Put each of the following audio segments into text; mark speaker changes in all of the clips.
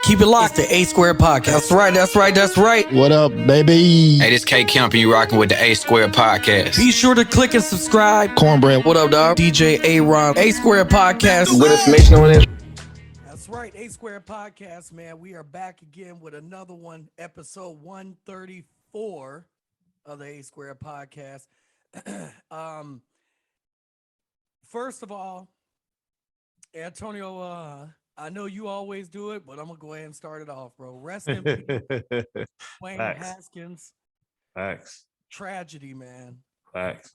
Speaker 1: Keep it locked to A Square Podcast. That's right.
Speaker 2: What up, baby?
Speaker 3: Hey, this K Kemp, and you rocking with the A Square Podcast.
Speaker 1: Be sure to click and subscribe.
Speaker 2: Cornbread.
Speaker 1: What up, dog? DJ A-Ron, A Square Podcast.
Speaker 3: Good information on this.
Speaker 1: That's right, A Square Podcast, man. We are back again with another one, episode 134 of the A Square Podcast. First of all, Antonio, I know you always do it, but I'm gonna go ahead and start it off, bro. Rest in peace, Wayne Haskins.
Speaker 4: Facts.
Speaker 1: Tragedy, man.
Speaker 4: Facts.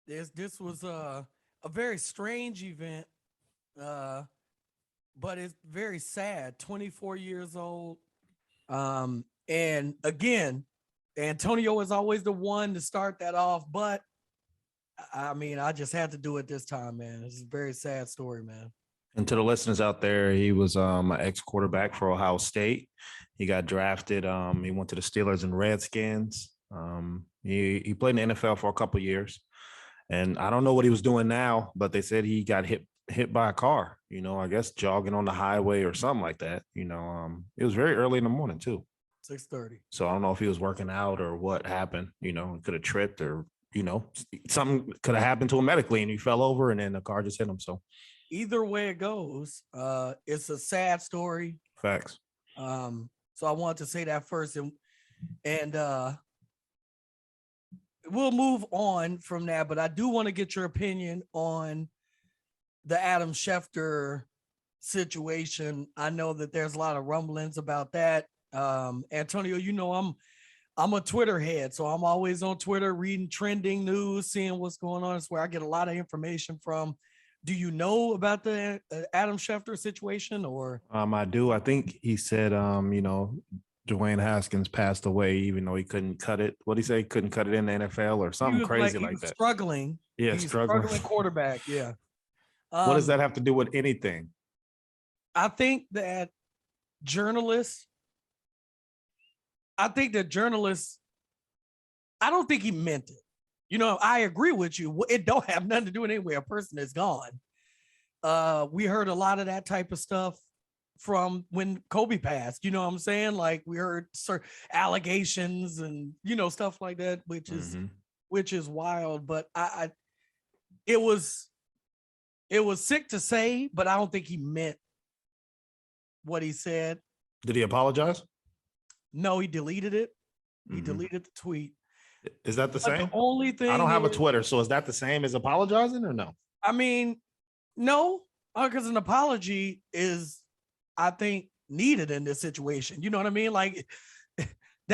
Speaker 1: This was a very strange event, but it's very sad. 24 years old, and again, Antonio is always the one to start that off, but I mean, I just had to do it this time, man. It's a very sad story, man.
Speaker 4: And to the listeners out there, he was an ex-quarterback for Ohio State. He got drafted. He went to the Steelers and Redskins. He played in the NFL for a couple of years. And I don't know what he was doing now, but they said he got hit by a car, I guess jogging on the highway or something like that. It was very early in the morning too.
Speaker 1: 6:30.
Speaker 4: So I don't know if he was working out or what happened. He could have tripped or, something could have happened to him medically and he fell over and then the car just hit him. So
Speaker 1: either way it goes, it's a sad story.
Speaker 4: Facts.
Speaker 1: So I wanted to say that first, and we'll move on from that. But I do want to get your opinion on the Adam Schefter situation. I know that there's a lot of rumblings about that. Antonio, I'm a Twitter head, so I'm always on Twitter reading trending news, seeing what's going on. It's where I get a lot of information from. Do you know about the Adam Schefter situation or?
Speaker 4: I do. I think he said, Dwayne Haskins passed away, even though he couldn't cut it. What did he say? He couldn't cut it in the NFL or something crazy like that.
Speaker 1: Struggling.
Speaker 4: Yeah, struggling
Speaker 1: quarterback. Yeah.
Speaker 4: What does that have to do with anything?
Speaker 1: I think that journalists, I don't think he meant it. I agree with you. It don't have nothing to do with anywhere a person is gone. We heard a lot of that type of stuff from when Kobe passed. You know what I'm saying? Like we heard allegations and stuff like that, which is wild. But it was sick to say, but I don't think he meant what he said.
Speaker 4: Did he apologize?
Speaker 1: No, he deleted it. He deleted the tweet.
Speaker 4: Is that the same?
Speaker 1: The only thing
Speaker 4: I don't have a Twitter, so is that the same as apologizing or no?
Speaker 1: I mean, no, because an apology is, I think, needed in this situation. You know what I mean? Like that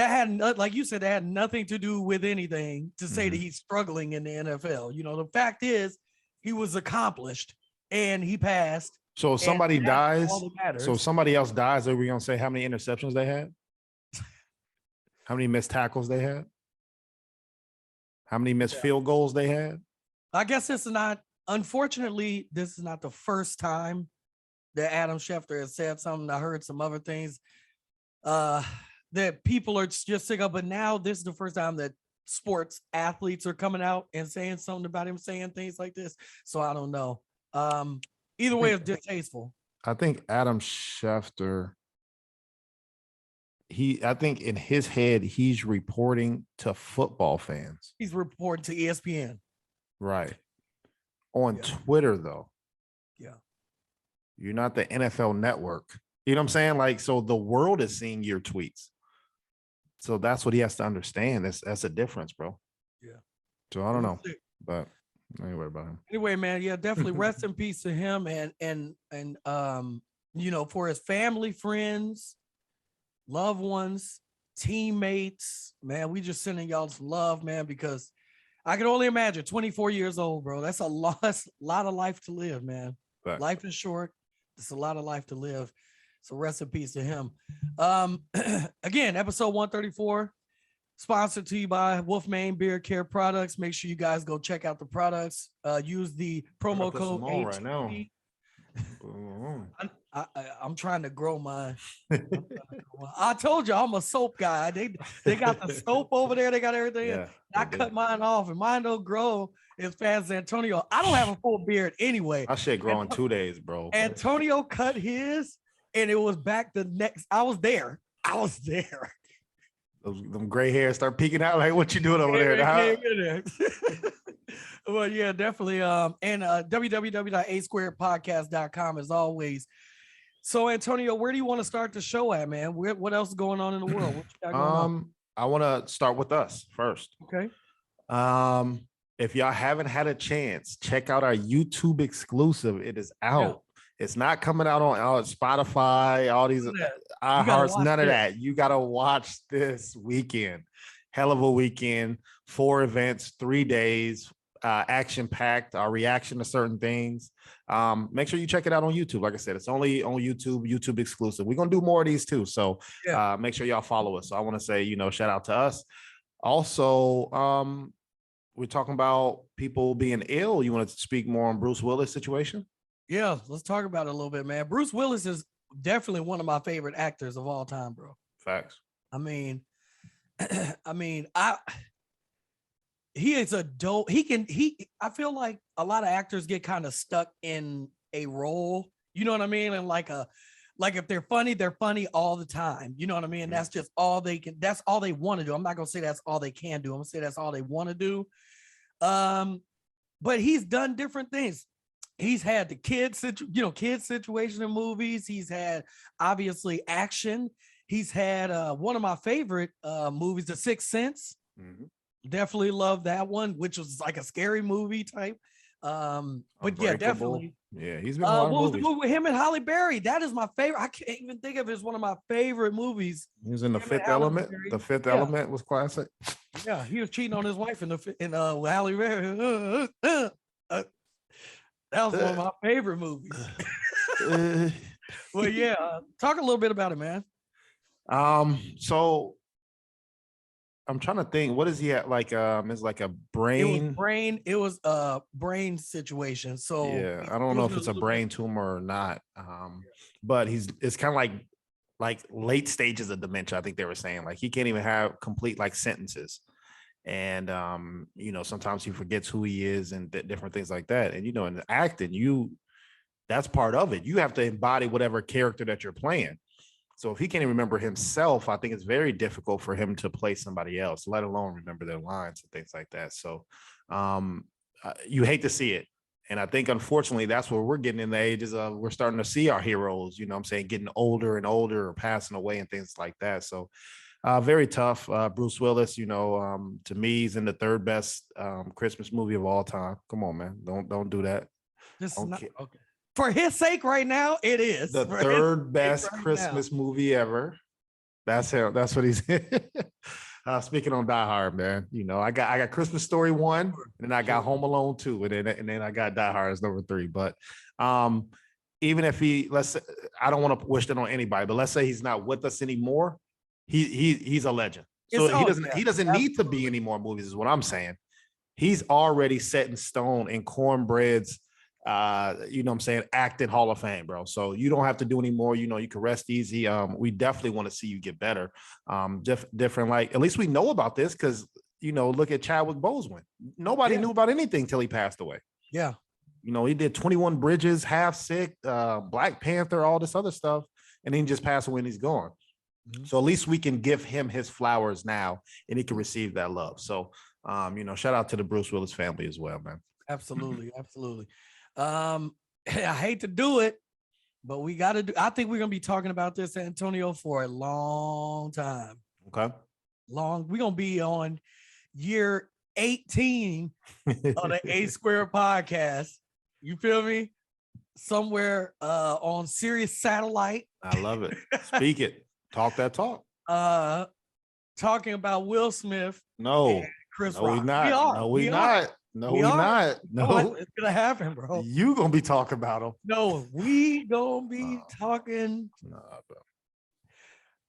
Speaker 1: had, like you said, that had nothing to do with anything to say that he's struggling in the NFL. The fact is, he was accomplished and he passed.
Speaker 4: So if somebody dies, so if somebody else dies, are we gonna say how many interceptions they had? How many missed tackles they had? How many missed field goals they had?
Speaker 1: I guess unfortunately, this is not the first time that Adam Schefter has said something. I heard some other things that people are just sick of, but now this is the first time that sports athletes are coming out and saying something about him saying things like this. So I don't know. Either way, it's distasteful.
Speaker 4: I think Adam Schefter, I think in his head, he's reporting to football fans.
Speaker 1: He's reporting to ESPN.
Speaker 4: Right. On Twitter, though.
Speaker 1: Yeah.
Speaker 4: You're not the NFL network. You know what I'm saying? Like, so the world is seeing your tweets. So that's what he has to understand. That's a difference, bro.
Speaker 1: Yeah.
Speaker 4: So I don't know. But anyway, about him.
Speaker 1: Anyway, man, yeah, definitely rest in peace to him and for his family, friends, loved ones, teammates, man, we just sending y'all some love, man, because I can only imagine 24 years old, bro. That's a lot of life to live, man. Right. Life is short. It's a lot of life to live. So rest in peace to him. Again, episode 134, sponsored to you by Wolfman Beard Care Products. Make sure you guys go check out the products. Use the promo code HT. Right now. I'm trying to grow mine. I told you I'm a soap guy. They got the soap over there. They got everything. Yeah, I cut mine off, and mine don't grow as fast as Antonio. I don't have a full beard anyway.
Speaker 4: I should grow in 2 days, bro.
Speaker 1: Antonio cut his And it was back the next. I was there.
Speaker 4: Them gray hairs start peeking out. Like, what you doing over there?
Speaker 1: Well, yeah, definitely. And www.asquaredpodcast.com as always. So, Antonio, where do you want to start the show at, man? What else is going on in the world? What you got going on?
Speaker 4: I want to start with us first.
Speaker 1: Okay.
Speaker 4: If y'all haven't had a chance, check out our YouTube exclusive. It is out. Yeah. It's not coming out on Spotify, all these iHearts, none of that. You got to watch this weekend. Hell of a weekend, 4 events, 3 days, action-packed, our reaction to certain things. Make sure you check it out on YouTube. Like I said, it's only on YouTube exclusive. We're going to do more of these too. So make sure y'all follow us. So I want to say, shout out to us. Also, we're talking about people being ill. You want to speak more on Bruce Willis situation?
Speaker 1: Yeah, let's talk about it a little bit, man. Bruce Willis is definitely one of my favorite actors of all time, bro.
Speaker 4: Facts.
Speaker 1: I mean, he is a dope. I feel like a lot of actors get kind of stuck in a role. You know what I mean? And like if they're funny all the time. You know what I mean? That's just all they can. That's all they want to do. I'm not gonna say that's all they can do. I'm gonna say that's all they want to do. But he's done different things. He's had the kid situation in movies. He's had obviously action. He's had one of my favorite movies, The Sixth Sense. Mm-hmm. Definitely love that one, which was like a scary movie type. But yeah, definitely.
Speaker 4: Yeah, he's been a lot of movies.
Speaker 1: What was the movie with him and Halle Berry? That is my favorite. I can't even think of it as one of my favorite movies.
Speaker 4: He was in The Fifth Element. The Fifth Element was classic.
Speaker 1: Yeah, he was cheating on his wife in Halle Berry. That was one of my favorite movies. Well, yeah, talk a little bit about it, man.
Speaker 4: So I'm trying to think. What is he at? Like, it's like a brain.
Speaker 1: It was a brain situation. So
Speaker 4: yeah, I don't know if it's a brain tumor or not. But it's kind of like late stages of dementia. I think they were saying like he can't even have complete like sentences. And, sometimes he forgets who he is and different things like that. And, in acting, that's part of it. You have to embody whatever character that you're playing. So if he can't even remember himself, I think it's very difficult for him to play somebody else, let alone remember their lines and things like that. So you hate to see it. And I think, unfortunately, that's where we're getting in the ages of we're starting to see our heroes, getting older and older or passing away and things like that. So very tough. Bruce Willis, to me, he's in the 3rd best Christmas movie of all time. Come on, man. Don't do that.
Speaker 1: Okay. For his sake right now, it is.
Speaker 4: The 3rd best Christmas movie ever. That's him. That's what he's in. Speaking on Die Hard, man, I got Christmas Story 1, and then I got Home Alone 2, and then I got Die Hard as number 3. But even if I don't want to wish that on anybody, but let's say he's not with us anymore. He's a legend. So he doesn't need to be any more movies, is what I'm saying. He's already set in stone in Cornbread's acting Hall of Fame, bro. So you don't have to do any more. You can rest easy. We definitely want to see you get better. Different, like at least we know about this because look at Chadwick Boseman. Nobody knew about anything till he passed away.
Speaker 1: Yeah.
Speaker 4: He did 21 Bridges, Half Sick, Black Panther, all this other stuff, and then just passed away and he's gone. So at least we can give him his flowers now and he can receive that love. So, shout out to the Bruce Willis family as well, man.
Speaker 1: Absolutely. Absolutely. I hate to do it, but we got to I think we're going to be talking about this, Antonio, for a long time.
Speaker 4: Okay.
Speaker 1: We're going to be on year 18 of the A Square podcast. You feel me? Somewhere on Sirius Satellite.
Speaker 4: I love it. Speak it. Talk that talk.
Speaker 1: Talking about Will Smith.
Speaker 4: No,
Speaker 1: Chris
Speaker 4: no,
Speaker 1: Rock.
Speaker 4: we not. No, we not. No, we not. No,
Speaker 1: it's gonna happen, bro.
Speaker 4: You gonna be talking about him.
Speaker 1: No, we gonna be talking.
Speaker 4: Nah, bro.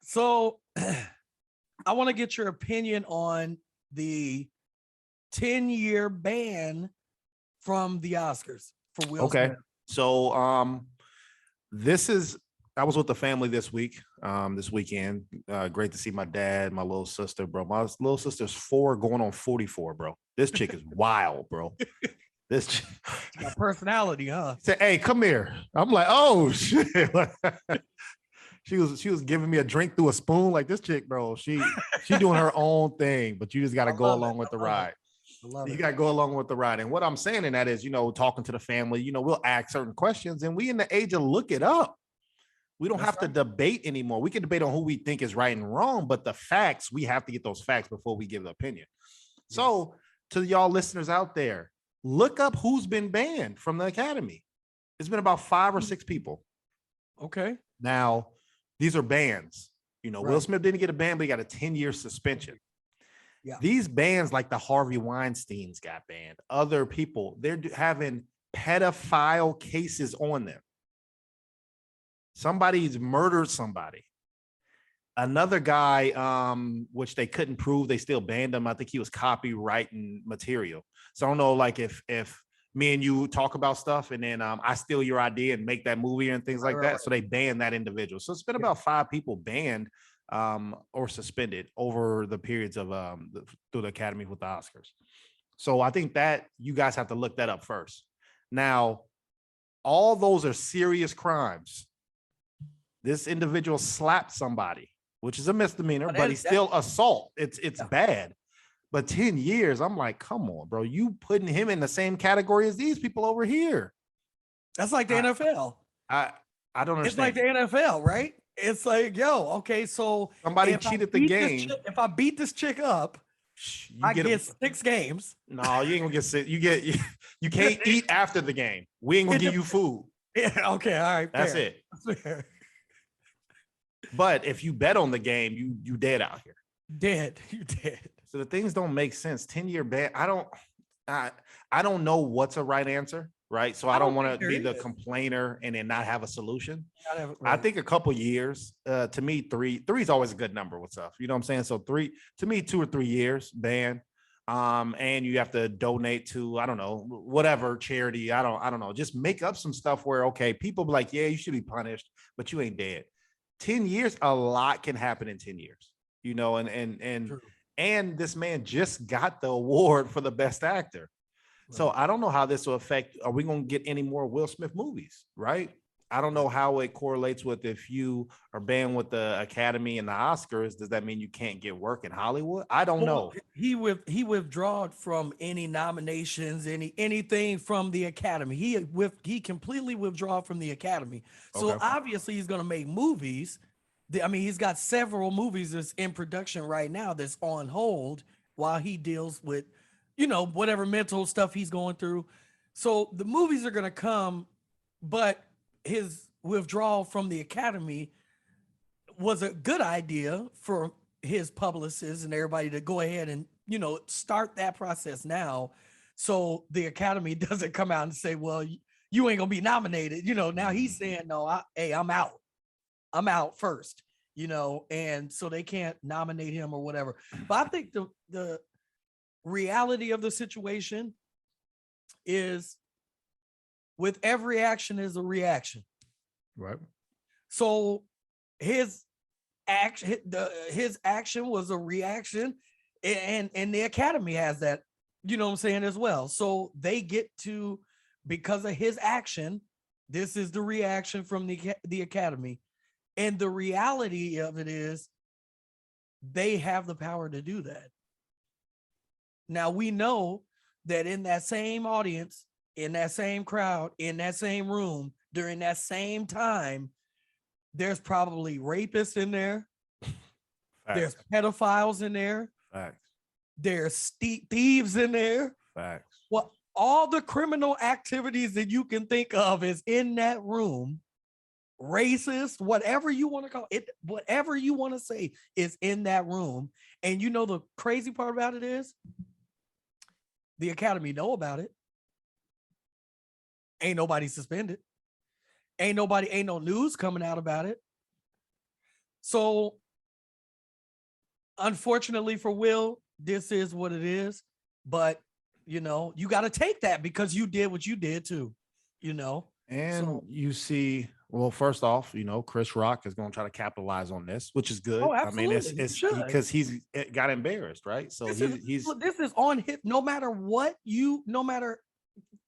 Speaker 1: So I want to get your opinion on the 10-year ban from the Oscars for Will Smith.
Speaker 4: So I was with the family this weekend. Great to see my dad, my little sister, bro. My little sister's 4 going on 44, bro. This chick is wild, bro. This
Speaker 1: Got personality, huh?
Speaker 4: said, "Hey, come here." I'm like, "Oh shit." She was giving me a drink through a spoon. Like, this chick, bro, she doing her own thing, but you just got to go along with the ride. You got to go along with the ride. And what I'm saying in that is, talking to the family, we'll ask certain questions, and we in the age of look it up. We don't have to debate anymore. We can debate on who we think is right and wrong, but the facts, we have to get those facts before we give the opinion. Yes. So to y'all listeners out there, look up who's been banned from the Academy. It's been about 5 or 6 people.
Speaker 1: Okay.
Speaker 4: Now, these are bans. Will Smith didn't get a ban, but he got a 10-year suspension. Yeah. These bans, like the Harvey Weinsteins got banned. Other people, they're having pedophile cases on them. Somebody's murdered somebody. Another guy, which they couldn't prove, they still banned him. I think he was copywriting material. So I don't know, like if me and you talk about stuff and then I steal your idea and make that movie and things like that. So they banned that individual. So it's been about 5 people banned or suspended over the periods of through the Academy with the Oscars. So I think that you guys have to look that up first. Now, all those are serious crimes. This individual slapped somebody, which is a misdemeanor, but he's still assault. It's bad. But 10 years, I'm like, come on, bro. You putting him in the same category as these people over here.
Speaker 1: That's like the NFL.
Speaker 4: I don't understand.
Speaker 1: It's like the NFL, right? It's like, yo, okay, so
Speaker 4: somebody cheated the game.
Speaker 1: If I beat this chick up, I get 6 games.
Speaker 4: No, you ain't gonna get 6. You can't eat after the game. We ain't gonna give you food.
Speaker 1: Yeah, okay, all right.
Speaker 4: That's it. Fair. But if you bet on the game, you dead out here.
Speaker 1: You dead.
Speaker 4: So the things don't make sense. 10-year ban. I don't know what's a right answer, right? So I don't want to be the complainer and then not have a solution. I think a couple years. To me, 3 is always a good number with stuff. You know what I'm saying? So 3, to me, 2 or 3 years ban. And you have to donate to, I don't know, whatever charity. I don't know. Just make up some stuff where, okay, people be like, yeah, you should be punished, but you ain't dead. 10 years, a lot can happen in 10 years, and this man just got the award for the best actor. Right. So I don't know how this will affect, are we going to get any more Will Smith movies, right? I don't know how it correlates with if you are banned with the Academy and the Oscars, does that mean you can't get work in Hollywood? I don't know.
Speaker 1: He withdrawed from any nominations, anything from the Academy. He completely withdrew from the Academy. So obviously he's going to make movies. He's got several movies that's in production right now that's on hold while he deals with, whatever mental stuff he's going through. So the movies are going to come, but his withdrawal from the Academy was a good idea for his publicists and everybody to go ahead and, start that process now. So the Academy doesn't come out and say, well, you ain't gonna be nominated. Now he's saying, no, I'm out. I'm out first, and so they can't nominate him or whatever. But I think the reality of the situation is with every action is a reaction.
Speaker 4: Right.
Speaker 1: So his action was a reaction, and the Academy has that, what I'm saying, as well. So they get to, because of his action, this is the reaction from the Academy. And the reality of it is they have the power to do that. Now we know that in that same audience, in that same crowd, in that same room, during that same time, there's probably rapists in there. Facts. There's pedophiles in there.
Speaker 4: Facts.
Speaker 1: There's thieves in there.
Speaker 4: Facts.
Speaker 1: Well, all the criminal activities that you can think of is in that room. Racist, whatever you want to call it, whatever you want to say is in that room. And the crazy part about it is the Academy know about it. Ain't nobody suspended. Ain't no news coming out about it. So unfortunately for Will, this is what it is. But you got to take that because you did what you did too, And
Speaker 4: so, you see, well, first off, Chris Rock is going to try to capitalize on this, which is good.
Speaker 1: Oh, absolutely.
Speaker 4: It's because he's got embarrassed, right? So
Speaker 1: this is on him. No matter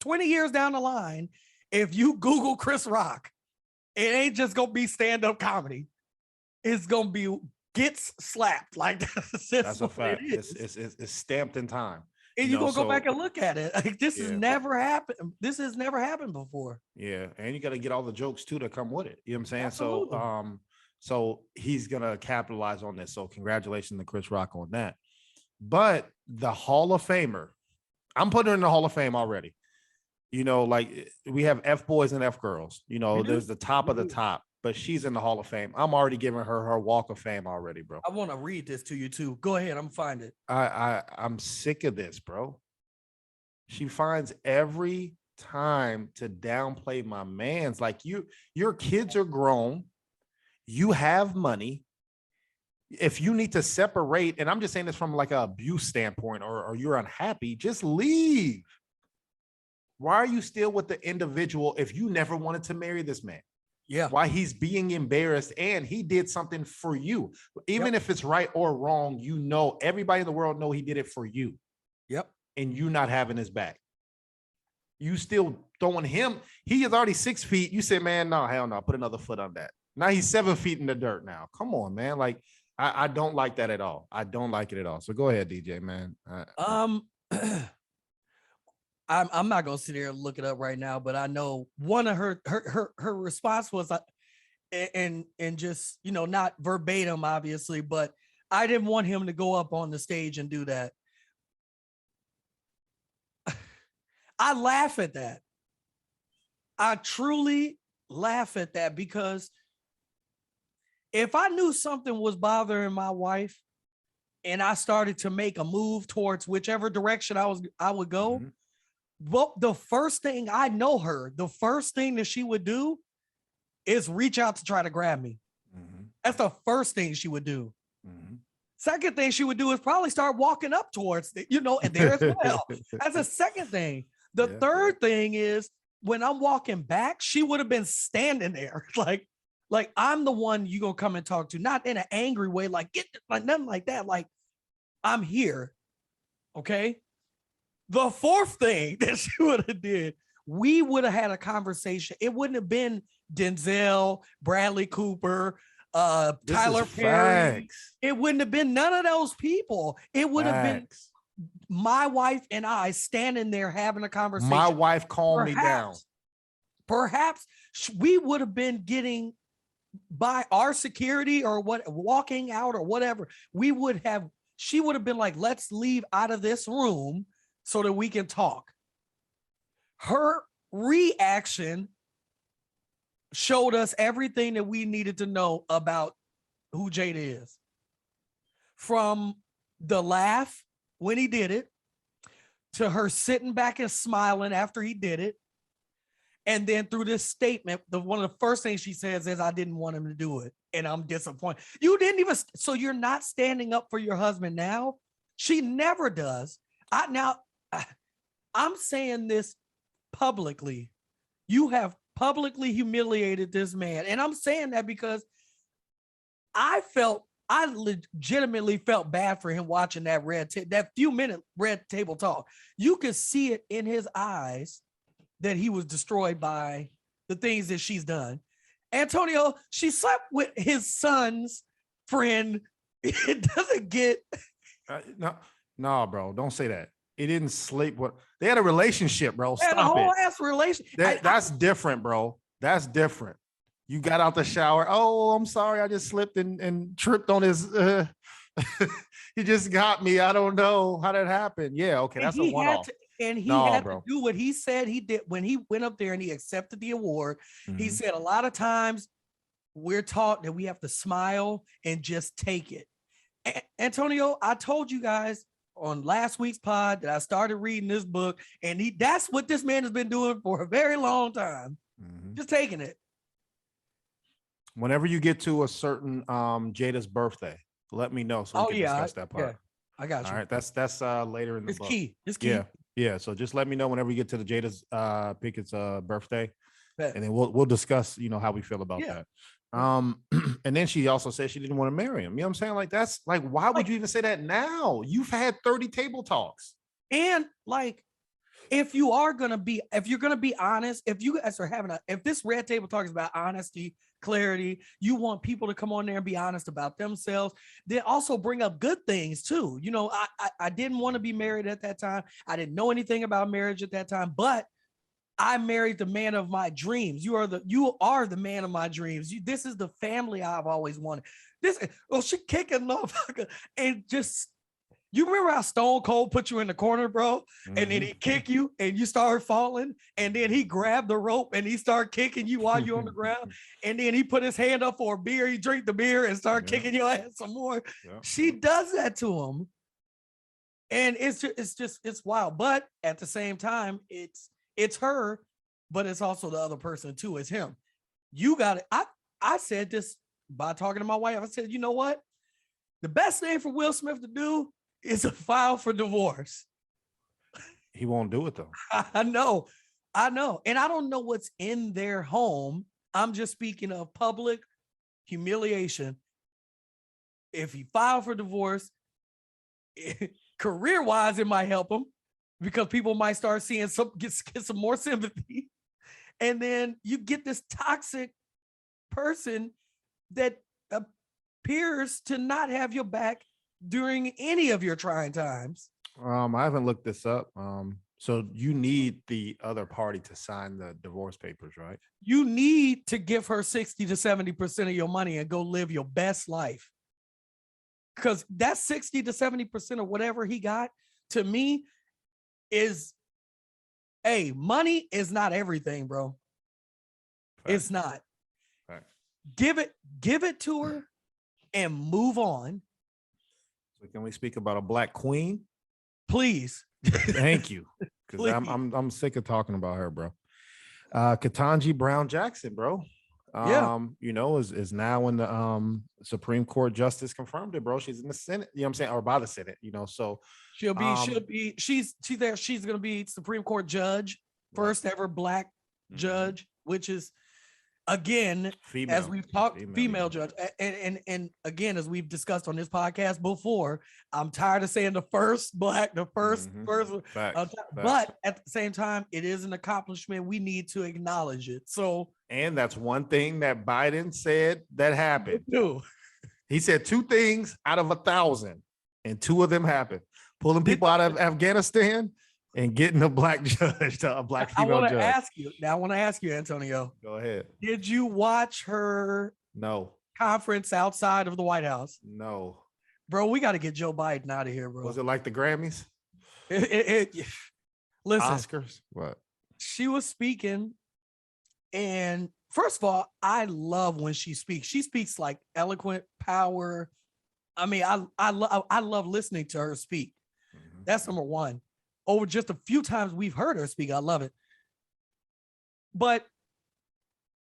Speaker 1: 20 years down the line, if you Google Chris Rock, it ain't just gonna be stand-up comedy. It's gonna be gets slapped. Like
Speaker 4: That's a fact. It's stamped in time.
Speaker 1: And you're gonna go back and look at it. Like this has
Speaker 4: Yeah.
Speaker 1: never happened. This has never happened before.
Speaker 4: Yeah, and you got to get all the jokes too that come with it. You know what I'm saying?
Speaker 1: Absolutely.
Speaker 4: So he's gonna capitalize on this. So congratulations to Chris Rock on that. But the Hall of Famer, I'm putting her in the Hall of Fame already. You know, like we have F boys and F girls. You know, there's the top of the top, but she's in the Hall of Fame. I'm already giving her Walk of Fame already, bro.
Speaker 1: I want to read this to you too. Go ahead, I'm find it.
Speaker 4: I'm sick of this, bro. She finds every time to downplay my man's. Like your kids are grown, you have money. If you need to separate, and I'm just saying this from like an abuse standpoint, or you're unhappy, just leave. Why are you still with the individual if you never wanted to marry this man?
Speaker 1: Yeah.
Speaker 4: Why he's being embarrassed, and he did something for you. Even if it's right or wrong, you know, everybody in the world know he did it for you.
Speaker 1: Yep.
Speaker 4: And you not having his back. You still throwing him. He is already 6 feet. You say, man, no, hell no. Put another foot on that. Now he's 7 feet in the dirt now. Come on, man. Like, I don't like that at all. I don't like it at all. So go ahead, DJ, man.
Speaker 1: I'm not gonna sit here and look it up right now, but I know one of her response was and just, you know, not verbatim, obviously, but I didn't want him to go up on the stage and do that. I laugh at that. I truly laugh at that, because if I knew something was bothering my wife and I started to make a move towards whichever direction I would go, well, the first thing, I know her, the first thing that she would do is reach out to try to grab me. That's the first thing she would do. Second thing she would do is probably start walking up towards it, you know, and there as well. That's the second thing. The third thing is when I'm walking back, she would have been standing there. Like I'm the one you gonna come and talk to, not in an angry way, like get like nothing like that. Like I'm here. Okay. The fourth thing that she would have did, we would have had a conversation. It wouldn't have been Denzel, Bradley Cooper, Tyler Perry. It wouldn't have been none of those people. It would have been my wife and I standing there having a conversation.
Speaker 4: My wife calmed me down.
Speaker 1: Perhaps we would have been getting by our security or what, walking out or whatever. She would have been like, let's leave out of this room so that we can talk. Her reaction showed us everything that we needed to know about who Jada is. From the laugh when he did it, to her sitting back and smiling after he did it, and then through this statement, one of the first things she says is, I didn't want him to do it, and I'm disappointed. You didn't even, so you're not standing up for your husband now? She never does. I'm saying this publicly. You have publicly humiliated this man. And I'm saying that because I legitimately felt bad for him watching that few minute red table talk. You could see it in his eyes that he was destroyed by the things that she's done. Antonio, she slept with his son's friend. It doesn't get.
Speaker 4: No, bro, don't say that. He didn't sleep with. They had a relationship, bro. Stop
Speaker 1: a whole ass relationship.
Speaker 4: That's different, bro. That's different. You got out the shower. Oh, I'm sorry. I just slipped and tripped on his. He just got me. I don't know how that happened. Yeah, okay, that's a one-off.
Speaker 1: And he had to do what he said he did when he went up there and he accepted the award. He said a lot of times we're taught that we have to smile and just take it. Antonio, I told you guys on last week's pod that I started reading this book, and that's what this man has been doing for a very long time. Just taking it.
Speaker 4: Whenever you get to a certain Jada's birthday, let me know so we can discuss that part.
Speaker 1: Yeah, I got you.
Speaker 4: All right, that's later in the book.
Speaker 1: It's key.
Speaker 4: Yeah. So just let me know whenever we get to the Jada's Pickett's birthday, and then we'll discuss, you know, how we feel about that. And then she also said she didn't want to marry him. You know what I'm saying? Like, that's like, why would you even say that now? You've had 30 table talks.
Speaker 1: And like, if you're gonna be honest, if you guys are if this red table talk is about honesty, clarity, you want people to come on there and be honest about themselves, then also bring up good things too. You know, I didn't want to be married at that time. I didn't know anything about marriage at that time, but I married the man of my dreams. You are the man of my dreams. This is the family I've always wanted. She kicking motherfucker and just. You remember how Stone Cold put you in the corner, bro? And then he kick you and you start falling. And then he grabbed the rope and he started kicking you while you're on the ground. And then he put his hand up for a beer. He drank the beer and started kicking your ass some more. Yeah. She does that to him. And it's wild. But at the same time, it's her, but it's also the other person too. It's him. You got it. I said this by talking to my wife. I said, you know what? The best thing for Will Smith to do is a file for divorce.
Speaker 4: He won't do it though.
Speaker 1: I know. And I don't know what's in their home. I'm just speaking of public humiliation. If he filed for divorce, career-wise, it might help him because people might start seeing get some more sympathy. And then you get this toxic person that appears to not have your back during any of your trying times.
Speaker 4: I haven't looked this up. So you need the other party to sign the divorce papers, right?
Speaker 1: You need to give her 60 to 70% of your money and go live your best life. Because that 60 to 70% of whatever he got, to me, is, hey, money is not everything, bro. Fact. It's not. Fact. Give it to her and move on.
Speaker 4: So can we speak about a black queen?
Speaker 1: Please.
Speaker 4: Thank you. Because I'm sick of talking about her, bro. Ketanji Brown Jackson, bro. You know, is now in the Supreme Court justice confirmed it, bro. She's in the Senate, you know what I'm saying, or by the Senate, you know. So she's there. She's gonna be Supreme Court judge, first ever black judge, which is, again, female, as we've talked, female judge. And again, as we've discussed on this podcast before, I'm tired of saying the first black, first. Facts. But at the same time, it is an accomplishment. We need to acknowledge it. So, and that's one thing that Biden said that happened. He said 2 things out of 1,000, and 2 of them happened: pulling people out of Afghanistan and getting a black judge, a black female judge. I want to ask you, Antonio. Go ahead. Did you watch her conference outside of the White House? No. Bro, we got to get Joe Biden out of here, bro. Was it like the Grammys? Listen. Oscars? What? She was speaking, and first of all, I love when she speaks. She speaks like eloquent power. I mean, I love listening to her speak. Mm-hmm. That's number one. Over just a few times we've heard her speak. I love it. But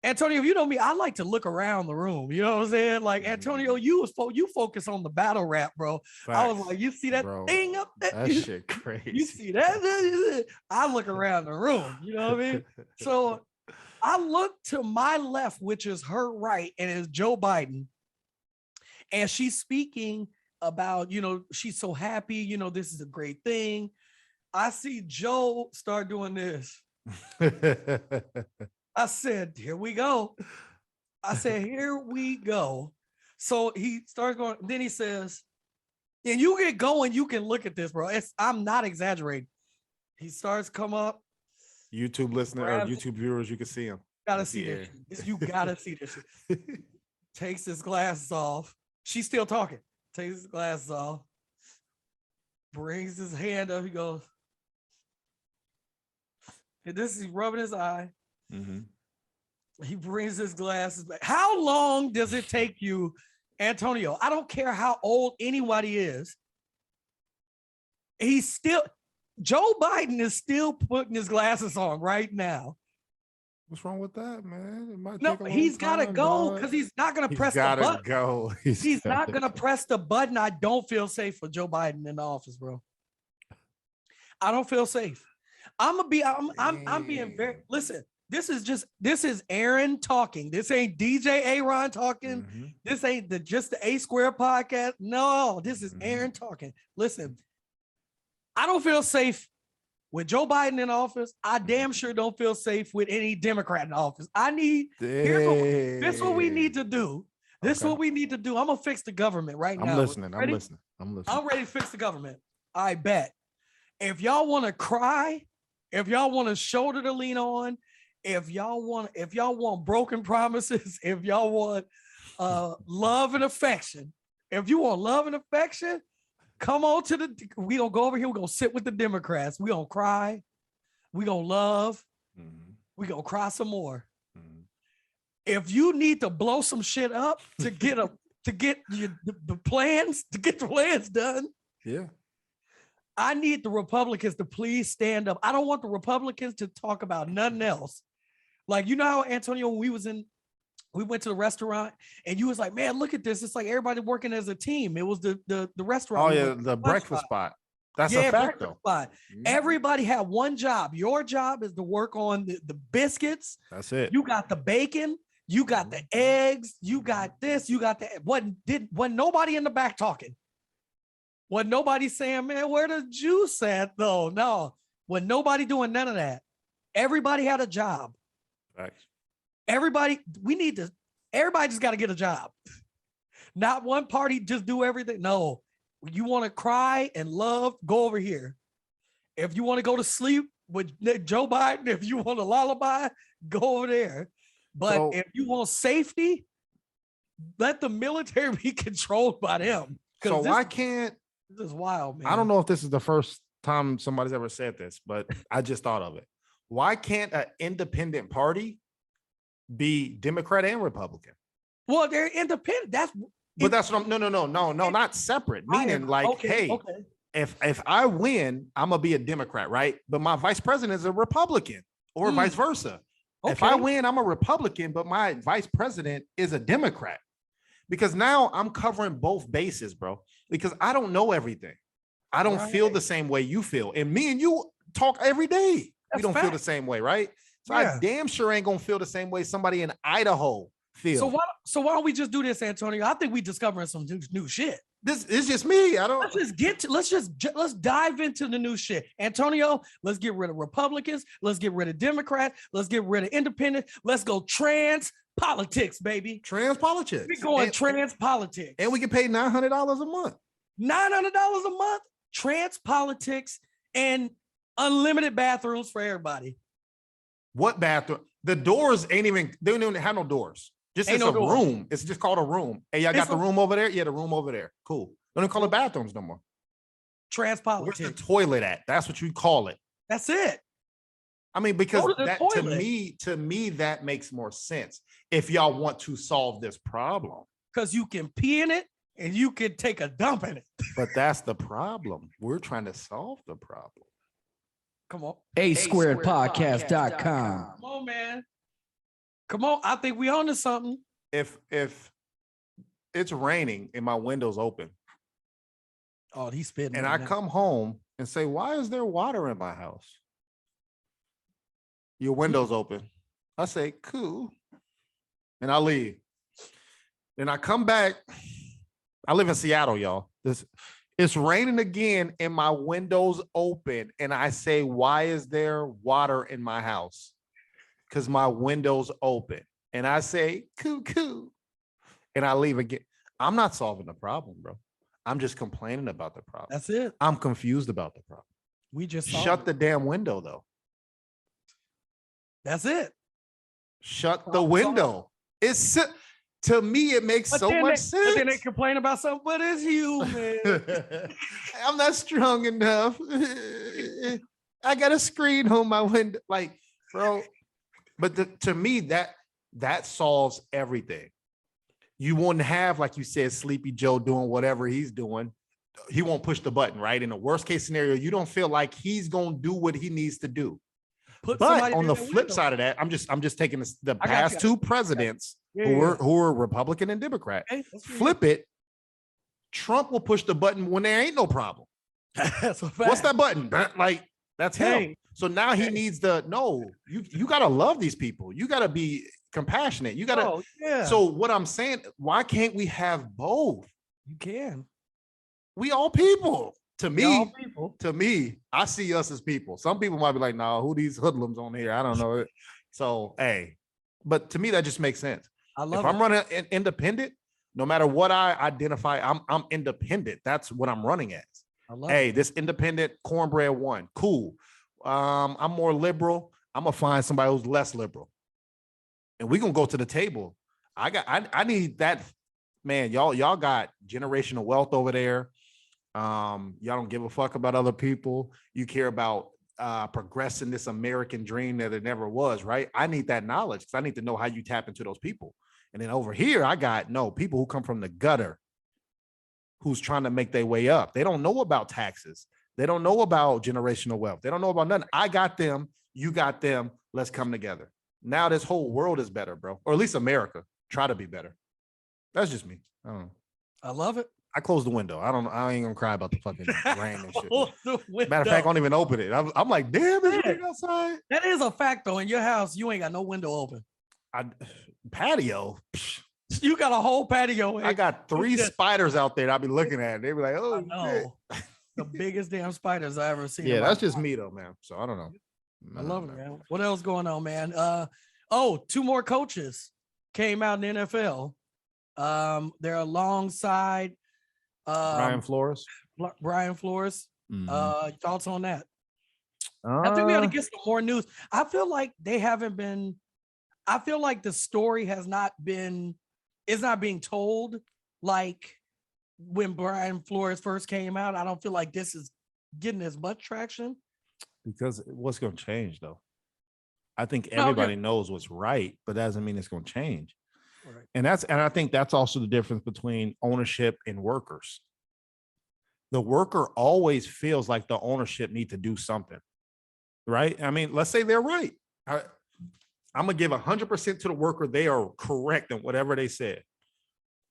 Speaker 4: Antonio, you know me, I like to look around the room. You know what I'm saying? Like, Antonio, you focus on the battle rap, bro. Facts. I was like, you see that thing up there? That shit crazy. You see that? I look around the room. You know what I mean? So I look to my left, which is her right, and it's Joe Biden. And she's speaking about, you know, she's so happy. You know, this is a great thing. I see Joe start doing this. I said, here we go. Here we go. So he starts going, then he says, and you get going, you can look at this, bro. I'm not exaggerating. He starts come up. YouTube listener or YouTube viewers, you can see him. Gotta see this. You gotta see this. Takes his glasses off. She's still talking. Takes his glasses off. Brings his hand up. He goes, and this is rubbing his eye. Mm-hmm. He brings his glasses back. How long does it take you, Antonio? I don't care how old anybody is. Joe Biden is still putting his glasses on right now. What's wrong with that, man? It might take a long he's got to go because he's not going to press the button. Go. He's not going to press the button. I don't feel safe for Joe Biden in the office, bro. I don't feel safe. I'm being very, listen, this is Aaron talking. This ain't DJ Aaron talking. Mm-hmm. This ain't just the A Square podcast. No, this is Aaron talking. Listen, I don't feel safe
Speaker 1: with Joe Biden in office, I damn sure don't feel safe with any Democrat in office. This is what we need to do. This is what we need to do. I'm gonna fix the government right now.
Speaker 4: I'm listening.
Speaker 1: Ready?
Speaker 4: I'm listening.
Speaker 1: I'm ready to fix the government. I bet. If y'all want to cry, if y'all want a shoulder to lean on, if y'all want broken promises, if y'all want love and affection, if you want love and affection, come on we gonna go over here. We're gonna sit with the Democrats. We gonna cry. We gonna love. We gonna cry some more. If you need to blow some shit up to get the plans done.
Speaker 4: Yeah.
Speaker 1: I need the Republicans to please stand up. I don't want the Republicans to talk about nothing else. Like, you know how, Antonio, when we went to the restaurant and you was like, man, look at this. It's like everybody working as a team. It was the restaurant.
Speaker 4: Oh, yeah, the breakfast spot. That's a fact, though.
Speaker 1: Spot. Everybody had one job. Your job is to work on the biscuits.
Speaker 4: That's it.
Speaker 1: You got the bacon. You got the eggs. You got this. You got that. Wasn't nobody in the back talking? Wasn't nobody saying, man, where the juice at, though? No. Wasn't nobody doing none of that. Everybody had a job.
Speaker 4: Right.
Speaker 1: Everybody just got to get a job. Not one party just do everything. No. You want to cry and love, go over here. If you want to go to sleep with Joe Biden, if you want a lullaby, go over there. But if you want safety, let the military be controlled by them.
Speaker 4: So why can't...
Speaker 1: This is wild, man.
Speaker 4: I don't know if this is the first time somebody's ever said this, but I just thought of it. Why can't an independent party be Democrat and Republican?
Speaker 1: Well, they're independent. That's
Speaker 4: what I'm no, not separate. Meaning if I win, I'm gonna be a Democrat, right? But my vice president is a Republican, or vice versa. Okay. If I win, I'm a Republican, but my vice president is a Democrat. Because now I'm covering both bases, bro. Because I don't know everything. I don't feel the same way you feel. And me and you talk every day. We don't feel the same way, right? So I damn sure ain't gonna feel the same way somebody in Idaho feels.
Speaker 1: So why don't we just do this, Antonio? I think we discovering some new shit.
Speaker 4: This is just me.
Speaker 1: Let's dive into the new shit. Antonio, let's get rid of Republicans. Let's get rid of Democrats. Let's get rid of independent. Let's go trans politics, baby.
Speaker 4: Trans politics.
Speaker 1: We're going trans politics.
Speaker 4: And we can pay $900 a month.
Speaker 1: $900 a month, trans politics, and unlimited bathrooms for everybody.
Speaker 4: What bathroom? The doors they don't even have no doors. Just it's a room. It's just called a room. Hey, y'all got the room over there? Yeah, the room over there. Cool. Don't even call it bathrooms no more.
Speaker 1: Trans politics.
Speaker 4: Where's the toilet at? That's what you call it.
Speaker 1: That's it.
Speaker 4: I mean, because that to me, that makes more sense if y'all want to solve this problem.
Speaker 1: Because you can pee in it and you can take a dump in it.
Speaker 4: But that's the problem. We're trying to solve the problem.
Speaker 1: Come on.
Speaker 2: A2podcast.com.
Speaker 1: Come on, man. Come on. I think we on to something.
Speaker 4: If it's raining and my window's open.
Speaker 1: Oh, he's spitting.
Speaker 4: And I come home and say, why is there water in my house? Your window's open. I say, cool. And I leave. Then I come back. I live in Seattle, y'all. It's raining again and my window's open. And I say, why is there water in my house? Because my window's open. And I say, coo. And I leave again. I'm not solving the problem, bro. I'm just complaining about the problem.
Speaker 1: That's it.
Speaker 4: I'm confused about the problem.
Speaker 1: We just
Speaker 4: shut the damn window, though.
Speaker 1: That's it.
Speaker 4: Shut the window. It's to me, it makes so much sense.
Speaker 1: But then they complain about something, but it's human.
Speaker 4: I'm not strong enough. I got a screen on my window. Like, bro. But to me, that solves everything. You wouldn't have, like you said, Sleepy Joe doing whatever he's doing. He won't push the button, right? In the worst case scenario, you don't feel like he's going to do what he needs to do. But on the flip side of that, I'm just taking the past two presidents who are Republican and Democrat. Flip it. Trump will push the button when there ain't no problem.
Speaker 1: That's a fact.
Speaker 4: What's that button? Like, that's him. So now he needs you got to love these people. You got to be compassionate. You got to. So what I'm saying, why can't we have both?
Speaker 1: You can.
Speaker 4: We all people.
Speaker 1: Y'all people.
Speaker 4: to me, I see us as people. Some people might be like, "No, who these hoodlums on here? I don't know." So, hey, but to me, that just makes sense.
Speaker 1: I love
Speaker 4: if I'm running independent, no matter what I identify, I'm independent. That's what I'm running as.
Speaker 1: I love
Speaker 4: Hey,
Speaker 1: it.
Speaker 4: this independent cornbread one, cool. I'm more liberal. I'm gonna find somebody who's less liberal, and we're gonna go to the table. I need that, man. Y'all got generational wealth over there. Y'all don't give a fuck about other people. You care about progressing this American dream that it never was, right? I need that knowledge because I need to know how you tap into those people. And then over here, I got people who come from the gutter who's trying to make their way up. They don't know about taxes. They don't know about generational wealth. They don't know about nothing. I got them. You got them. Let's come together. Now this whole world is better, bro. Or at least America. Try to be better. That's just me. I don't know.
Speaker 1: I love it.
Speaker 4: I closed the window. I ain't gonna cry about the fucking rain and shit.
Speaker 1: Matter
Speaker 4: Matter of fact, I don't even open it. I'm like, damn, it's raining outside.
Speaker 1: That is a fact, though. In your house, you ain't got no window open.
Speaker 4: Patio.
Speaker 1: You got a whole patio.
Speaker 4: I got 3 spiders out there that I'll be looking at. They be like, oh,
Speaker 1: no. The biggest damn spiders I ever seen.
Speaker 4: Yeah, that's just me though, man. So I don't know.
Speaker 1: I love it, man. What else going on, man? 2 more coaches came out in the NFL. They're alongside
Speaker 4: Brian Flores.
Speaker 1: Brian Flores.
Speaker 4: Mhm.
Speaker 1: Thoughts on that? I think we got to get some more news. I feel like the story is not being told like when Brian Flores first came out. I don't feel like this is getting as much traction.
Speaker 4: Because what's going to change though? I think everybody knows what's right, but that doesn't mean it's going to change.
Speaker 1: Right.
Speaker 4: And I think that's also the difference between ownership and workers. The worker always feels like the ownership need to do something, right? I mean, let's say they're right. I'm gonna give 100% to the worker. They are correct in whatever they said,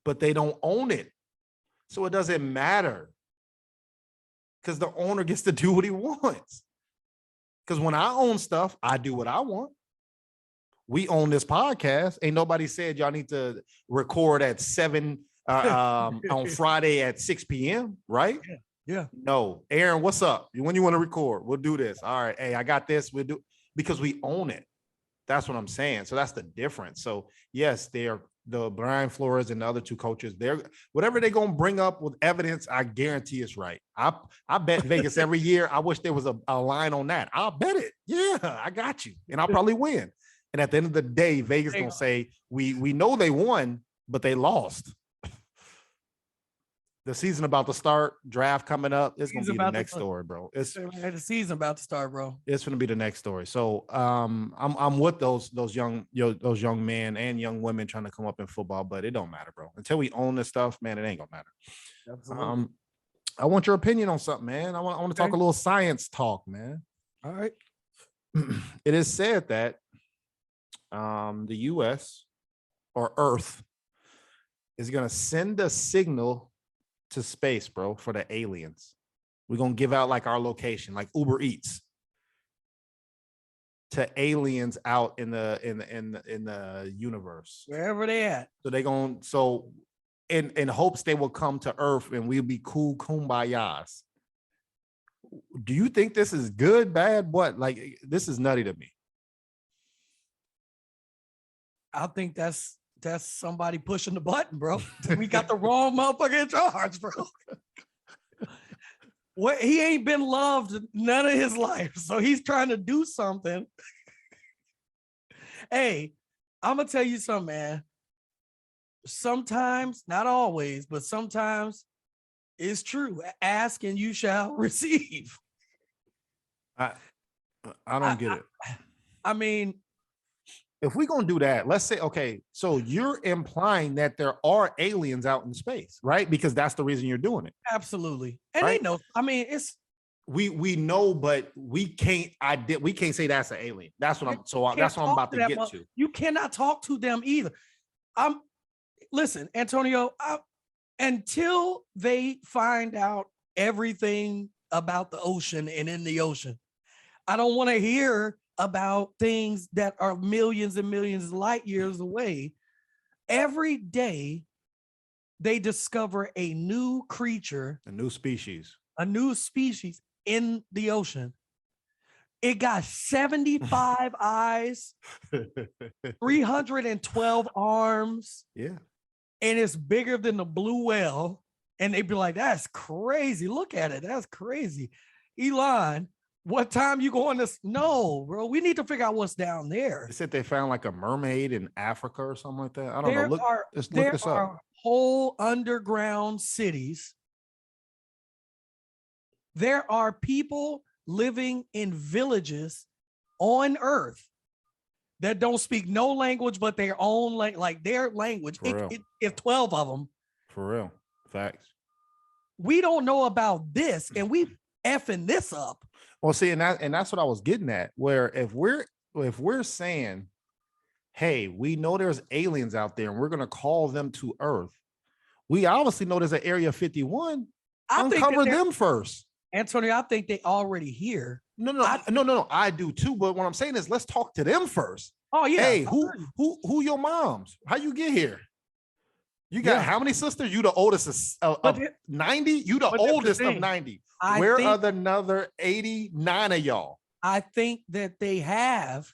Speaker 4: but they don't own it. So it doesn't matter because the owner gets to do what he wants. Because when I own stuff, I do what I want. We own this podcast. Ain't nobody said y'all need to record at 7 on Friday at 6 p.m. Right?
Speaker 1: Yeah.
Speaker 4: No, Aaron, what's up? When you want to record? We'll do this. All right. Hey, I got this. We'll do because we own it. That's what I'm saying. So that's the difference. So yes, they're the Brian Flores and the other 2 coaches. They're whatever they're gonna bring up with evidence. I guarantee it's right. I bet Vegas every year. I wish there was a line on that. I'll bet it. Yeah, I got you, and I'll probably win. And at the end of the day, Vegas gonna say we know they won, but they lost. The season about to start, draft coming up. It's gonna be the next story, bro. It's
Speaker 1: the season about to start, bro.
Speaker 4: It's gonna be the next story. So I'm with those young men and young women trying to come up in football, but it don't matter, bro. Until we own this stuff, man, it ain't gonna matter.
Speaker 1: Absolutely.
Speaker 4: I want your opinion on something, man. I want to talk a little science talk, man.
Speaker 1: All right.
Speaker 4: It is said that the US or Earth is gonna send a signal to space, bro, for the aliens. We're gonna give out like our location, like Uber Eats, to aliens out in the universe,
Speaker 1: wherever they at.
Speaker 4: So they gonna in hopes they will come to Earth and we'll be cool kumbayas. Do you think this is good, bad, what? Like this is nutty to me.
Speaker 1: I think that's somebody pushing the button, bro. We got the wrong motherfucker in charge, bro. What he ain't been loved none of his life, so he's trying to do something. Hey, I'm gonna tell you something, man. Sometimes, not always, but sometimes it's true. Ask and you shall receive.
Speaker 4: I don't get it.
Speaker 1: I mean,
Speaker 4: if we're going to do that, let's say, okay, so you're implying that there are aliens out in space, right? Because that's the reason you're doing it.
Speaker 1: Absolutely. And
Speaker 4: right?
Speaker 1: they know, I mean, it's
Speaker 4: we know, but we can't say that's an alien. That's what I'm about to get to.
Speaker 1: You cannot talk to them either. Listen, Antonio, until they find out everything about the ocean and in the ocean, I don't want to hear about things that are millions and millions of light years away. Every day they discover a new creature,
Speaker 4: a new species,
Speaker 1: a new species in the ocean. It got 75 eyes, 312 arms,
Speaker 4: Yeah.
Speaker 1: and it's bigger than the blue whale. And they'd be like, that's crazy. Look at it. That's crazy. Elon, what time you going to? No, bro. We need to figure out what's down there.
Speaker 4: They said they found like a mermaid in Africa or something like that. I don't know. Look
Speaker 1: There
Speaker 4: this
Speaker 1: are
Speaker 4: up.
Speaker 1: whole underground cities. There are people living in villages on Earth that don't speak no language but their own like their language. It's 12 of them.
Speaker 4: For real. Facts.
Speaker 1: We don't know about this, and we effing this up.
Speaker 4: Well, see, and that's what I was getting at. Where if we're saying, hey, we know there's aliens out there and we're gonna call them to Earth, we obviously know there's an Area 51. Uncover them first.
Speaker 1: Antonio, I think they already here.
Speaker 4: No, I do too. But what I'm saying is, let's talk to them first.
Speaker 1: Oh yeah.
Speaker 4: Hey, who your moms? How you get here? You got how many sisters? You the oldest of 90? You the oldest of 90. Where are the another 89 of y'all?
Speaker 1: I think that they have.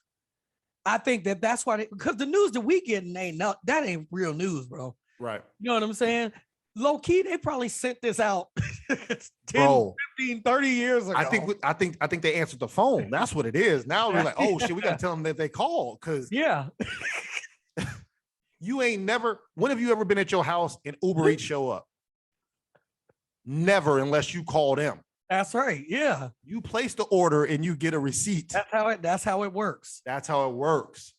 Speaker 1: I think that's why because the news that we getting that ain't real news, bro.
Speaker 4: Right.
Speaker 1: You know what I'm saying? Low key, they probably sent this out 10,
Speaker 4: bro,
Speaker 1: 15, 30 years ago.
Speaker 4: I think they answered the phone. That's what it is. Now we're like, oh shit, we gotta tell them that they called. Cause you ain't never, when have you ever been at your house and Uber Eats show up? Never, unless you call them.
Speaker 1: That's right. Yeah.
Speaker 4: You place the order and you get a receipt.
Speaker 1: That's how it works.
Speaker 4: That's how it works.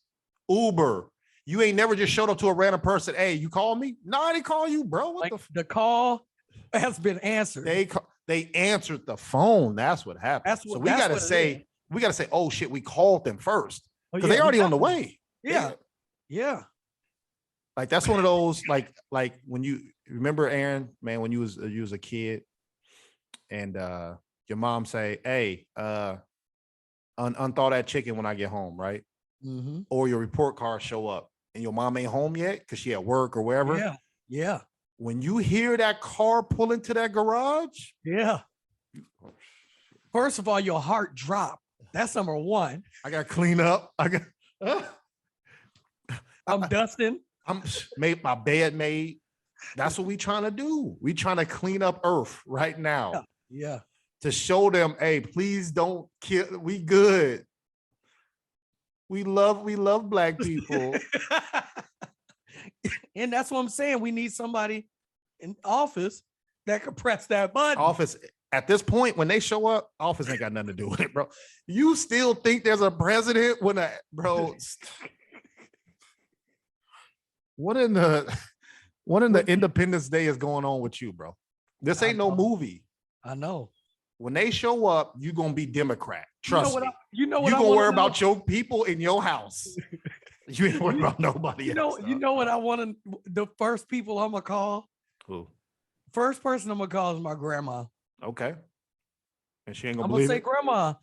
Speaker 4: Uber. You ain't never just showed up to a random person. Hey, you call me? No, I didn't call you, bro.
Speaker 1: The call has been answered.
Speaker 4: They answered the phone. That's what happened. So we gotta say, oh shit, we called them first. Because they already on the way.
Speaker 1: Yeah. Yeah.
Speaker 4: Like that's one of those, like when you remember, Aaron, man, when you was a kid and your mom say, hey, unthaw that chicken when I get home, right?
Speaker 1: Mm-hmm.
Speaker 4: Or your report card show up and your mom ain't home yet because she at work or wherever.
Speaker 1: Yeah. Yeah.
Speaker 4: When you hear that car pull into that garage.
Speaker 1: Yeah. First of all, your heart dropped. That's number one.
Speaker 4: I got to clean up.
Speaker 1: I'm dusting.
Speaker 4: I'm made my bed made. That's what we trying to do. We trying to clean up Earth right now.
Speaker 1: Yeah.
Speaker 4: To show them, hey, please don't kill. We good. We love black people.
Speaker 1: And that's what I'm saying. We need somebody in office that could press that button.
Speaker 4: Office at this point, when they show up, office ain't got nothing to do with it, bro. You still think there's a president bro? What in the Independence Day is going on with you, bro? This ain't no movie.
Speaker 1: I know.
Speaker 4: When they show up, you're gonna be Democrat. Trust me.
Speaker 1: You're
Speaker 4: gonna worry about your people in your house. You ain't worried about nobody else.
Speaker 1: You know what I want to? The first people I'm gonna call.
Speaker 4: Who?
Speaker 1: First person I'm gonna call is my grandma.
Speaker 4: Okay. And she ain't gonna
Speaker 1: I'm
Speaker 4: believe
Speaker 1: gonna say, Grandma,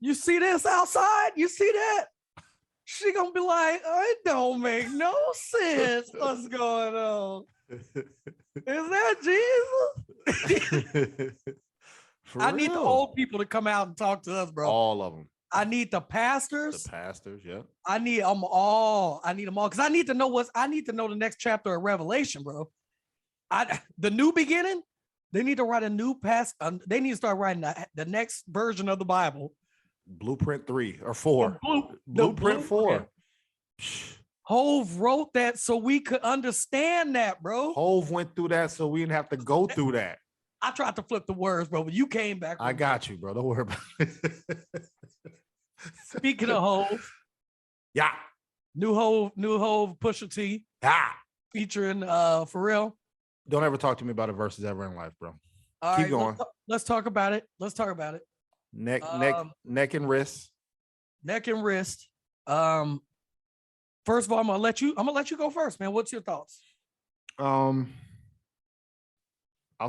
Speaker 1: you see this outside? You see that? She gonna be like, it don't make no sense. What's going on? Is that Jesus? I need the old people to come out and talk to us, bro.
Speaker 4: All of them.
Speaker 1: I need the pastors.
Speaker 4: The pastors, yeah.
Speaker 1: I need them all. Because I need to know the next chapter of Revelation, bro. The new beginning. They need to write a new they need to start writing the next version of the Bible.
Speaker 4: Blueprint 3 or 4. Blueprint 4.
Speaker 1: Hove wrote that so we could understand that, bro.
Speaker 4: Hove went through that so we didn't have to go through that.
Speaker 1: I tried to flip the words, bro, but you came back.
Speaker 4: I got you, bro. Don't worry about it.
Speaker 1: Speaking of Hove.
Speaker 4: Yeah.
Speaker 1: New Hove, Pusha T.
Speaker 4: Yeah.
Speaker 1: Featuring Pharrell.
Speaker 4: Don't ever talk to me about a versus ever in life, bro.
Speaker 1: All
Speaker 4: Keep
Speaker 1: right,
Speaker 4: going.
Speaker 1: Let's talk about it.
Speaker 4: Neck and wrist.
Speaker 1: Neck and wrist. First of all, I'm gonna let you go first, man. What's your thoughts?
Speaker 4: I'll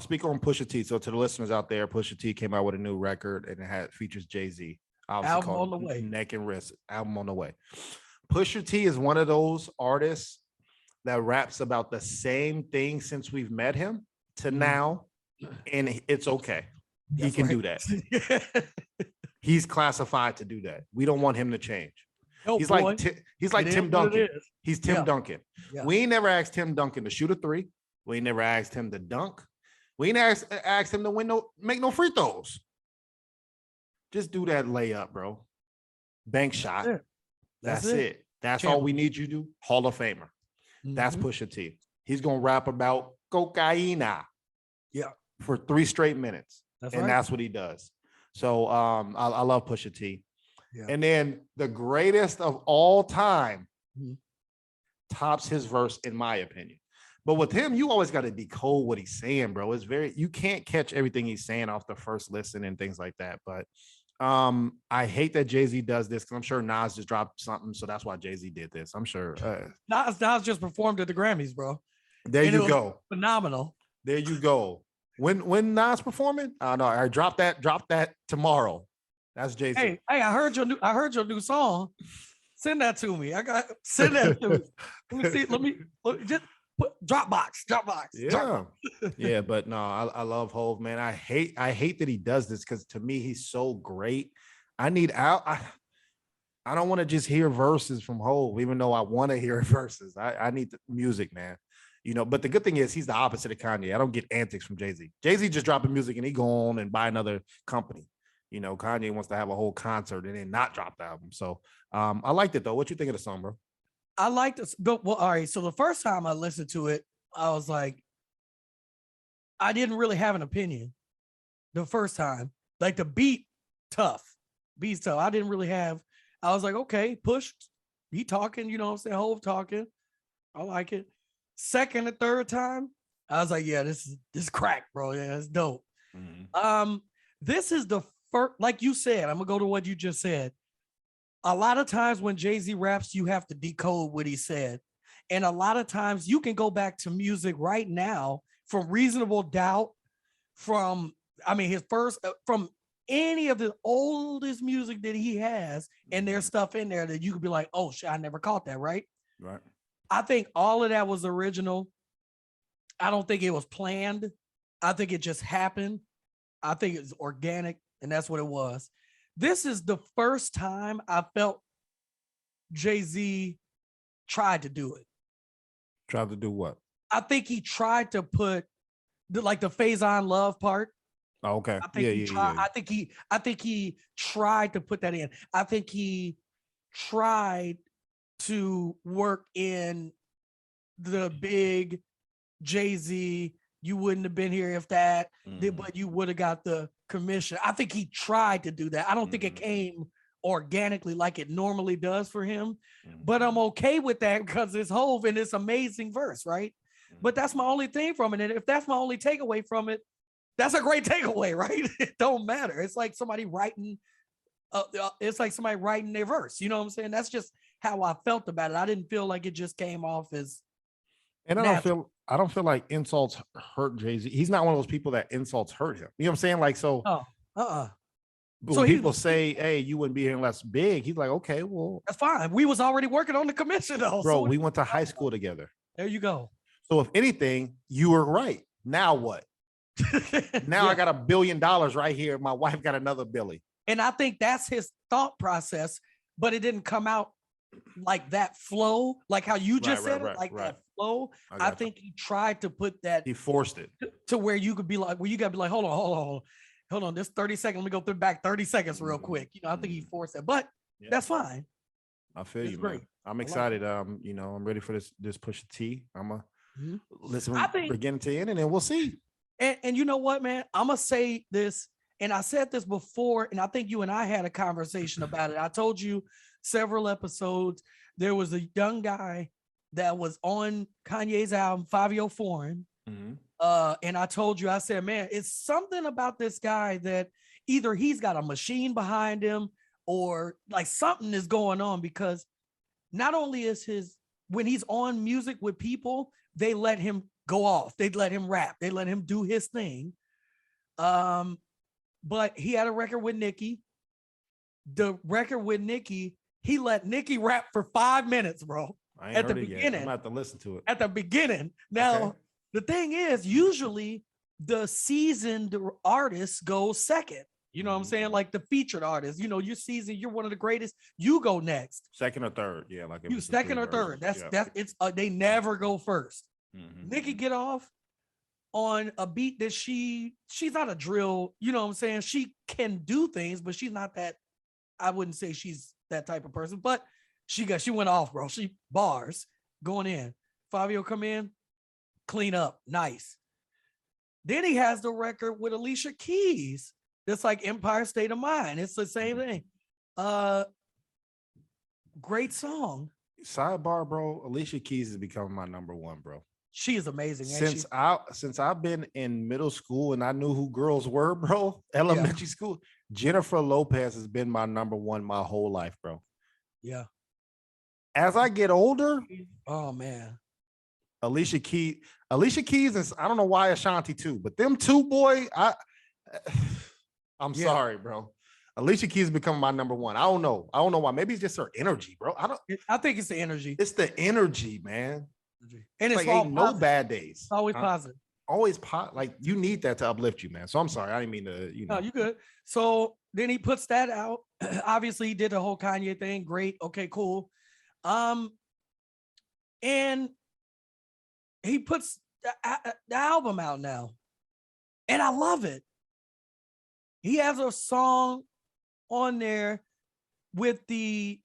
Speaker 4: speak on Pusha T. So to the listeners out there, Pusha T came out with a new record and it features Jay-Z.
Speaker 1: Album on the way.
Speaker 4: Neck and wrist. Album on the way. Pusha T is one of those artists that raps about the same thing since we've met him to now, and it's okay. he can do that. He's classified to do that. We don't want him to change.
Speaker 1: Oh,
Speaker 4: He's
Speaker 1: boy.
Speaker 4: like Tim Duncan. He's Tim
Speaker 1: Yeah.
Speaker 4: Duncan.
Speaker 1: Yeah.
Speaker 4: We ain't never asked Tim Duncan to shoot a three. We ain't never asked him to dunk. We ain't asked him to make no free throws. Just do that layup, bro. Bank shot. That's it. That's all we need you to do. Hall of Famer. That's Pusha T. He's gonna rap about cocaina.
Speaker 1: Yeah.
Speaker 4: For 3 straight minutes. That's what he does. So I love Pusha T. Yeah. And then the greatest of all time tops his verse, in my opinion. But with him, you always got to decode what he's saying, bro. You can't catch everything he's saying off the first listen and things like that. But I hate that Jay-Z does this because I'm sure Nas just dropped something. So that's why Jay-Z did this. I'm sure.
Speaker 1: Nas just performed at the Grammys, bro.
Speaker 4: There you go.
Speaker 1: Phenomenal.
Speaker 4: There you go. When Nas performing? No, I drop that tomorrow. That's Jay-Z.
Speaker 1: Hey, I heard your new song. Send that to me. Send that to me. Let me just put Dropbox.
Speaker 4: Yeah.
Speaker 1: Dropbox.
Speaker 4: Yeah, but no, I love Hov, man. I hate that he does this because to me he's so great. I don't want to just hear verses from Hov, even though I want to hear verses. I need the music, man. But the good thing is he's the opposite of Kanye. I don't get antics from Jay-Z. Jay-Z just dropping music and he go on and buy another company. Kanye wants to have a whole concert and then not drop the album. So I liked it though. What you think of the song, bro?
Speaker 1: I liked this. Well, all right. So the first time I listened to it, I was like, I didn't really have an opinion the first time. Like the beat's tough. I didn't really have, I was like, okay, Push, he talking, you know what I'm saying? Hov talking. I like it. Second and third time, I was like, yeah, this is crack, bro. Yeah, it's dope. This is the first, like you said, I'm gonna go to what you just said. A lot of times when Jay-Z raps, you have to decode what he said. And a lot of times you can go back to music right now from Reasonable Doubt, from any of the oldest music that he has, and there's stuff in there that you could be like, oh shit, I never caught that, right?
Speaker 4: Right.
Speaker 1: I think all of that was original. I don't think it was planned. I think it just happened. I think it's organic, and that's what it was. This is the first time I felt Jay-Z tried to do it.
Speaker 4: Tried to do what?
Speaker 1: I think he tried to put the Faison Love part.
Speaker 4: Oh, okay.
Speaker 1: I think he tried to put that in. I think he tried to work in the big Jay-Z, you wouldn't have been here if that, but you would have got the commission. I think he tried to do that. I don't think it came organically like it normally does for him, but I'm okay with that because it's Hov and it's amazing verse, right? But that's my only thing from it. And if that's my only takeaway from it, that's a great takeaway, right? It don't matter. It's like somebody writing, their verse. You know what I'm saying? That's just how I felt about it. I didn't feel like it just came off as.
Speaker 4: And I don't feel like insults hurt Jay-Z. He's not one of those people that insults hurt him. You know what I'm saying? Like, so. But so when people say, hey, you wouldn't be here unless big, he's like, okay, well.
Speaker 1: That's fine. We was already working on the commission though.
Speaker 4: Bro, we went to high school together.
Speaker 1: There you go.
Speaker 4: So if anything, you were right. Now what? Now I got $1 billion right here. My wife got another Billy.
Speaker 1: And I think that's his thought process, but it didn't come out like that flow, like how you just said it, that flow. I think he tried to put that.
Speaker 4: He forced it
Speaker 1: to where you could be like, well, you got to be like, hold on, this 30 seconds. Let me go back 30 seconds real quick. I think he forced it, but that's fine.
Speaker 4: I feel you, man. I'm excited. I'm ready for this Pusha T. I'm gonna listen from beginning to end, and then we'll see.
Speaker 1: And you know what, man? I'm gonna say this, and I said this before, and I think you and I had a conversation about it. I told you several episodes, there was a young guy that was on Kanye's album, 5 Year Foreign. And I told you, I said, man, it's something about this guy that either he's got a machine behind him or like something is going on, because not only is when he's on music with people, they let him go off. They let him rap. They let him do his thing. But he had a record with Nicki. The record with Nicki, he let Nicki rap for 5 minutes, bro. At the beginning.
Speaker 4: I'm gonna have to listen to it.
Speaker 1: At the beginning. Now, the thing is, usually the seasoned artist goes second. You know what I'm
Speaker 4: Mhm.
Speaker 1: saying? Like the featured artist, you know, you're seasoned, you're one of the greatest, you go next.
Speaker 4: Second or third. Yeah, like if
Speaker 1: You
Speaker 4: it's a
Speaker 1: second or
Speaker 4: three
Speaker 1: third.
Speaker 4: verses.
Speaker 1: That's it's they never go first.
Speaker 4: Mhm.
Speaker 1: Nikki get off on a beat that she's not a drill, you know what I'm saying? She can do things, but she's not that. I wouldn't say she's that type of person, but she went off, bro. She bars going in. Fabio come in, clean up, nice. Then he has the record with Alicia Keys. That's like Empire State of Mind. It's the same thing. Great song.
Speaker 4: Sidebar, bro. Alicia Keys is becoming my number one, bro.
Speaker 1: She is amazing.
Speaker 4: Since I've been in middle school and I knew who girls were, bro, elementary school, Jennifer Lopez has been my number one my whole life, bro.
Speaker 1: Yeah.
Speaker 4: As I get older,
Speaker 1: oh man,
Speaker 4: Alicia Keys is, I don't know why Ashanti too, but them two, boy, I'm sorry, bro. Alicia Keys is becoming my number one. I don't know why. Maybe it's just her energy, bro.
Speaker 1: I think it's the energy.
Speaker 4: It's the energy, man.
Speaker 1: And it's
Speaker 4: like ain't no bad days.
Speaker 1: It's always positive.
Speaker 4: Always like you need that to uplift you, man. So I'm sorry, I didn't mean to.
Speaker 1: No, you good. So then he puts that out. Obviously, he did the whole Kanye thing. Great. Okay, cool. And he puts the album out now, and I love it. He has a song on there with the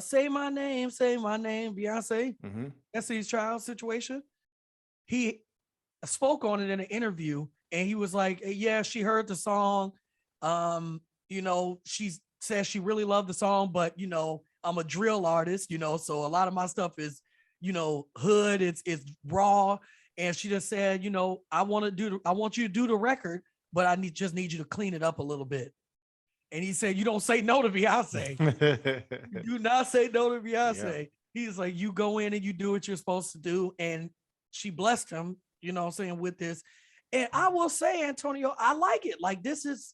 Speaker 1: Say My Name, Beyonce, Destiny's Child situation. He spoke on it in an interview, and he was like, yeah, she heard the song. You know, she says she really loved the song, but you know, I'm a drill artist, you know, so a lot of my stuff is, you know, hood, it's raw. And she just said, you know, I want you to do the record, but I just need you to clean it up a little bit. And he said, you don't say no to Beyonce. You do not say no to Beyonce. Yeah. He's like, you go in and you do what you're supposed to do. And she blessed him, you know what I'm saying, with this. And I will say, Antonio, I like it. Like this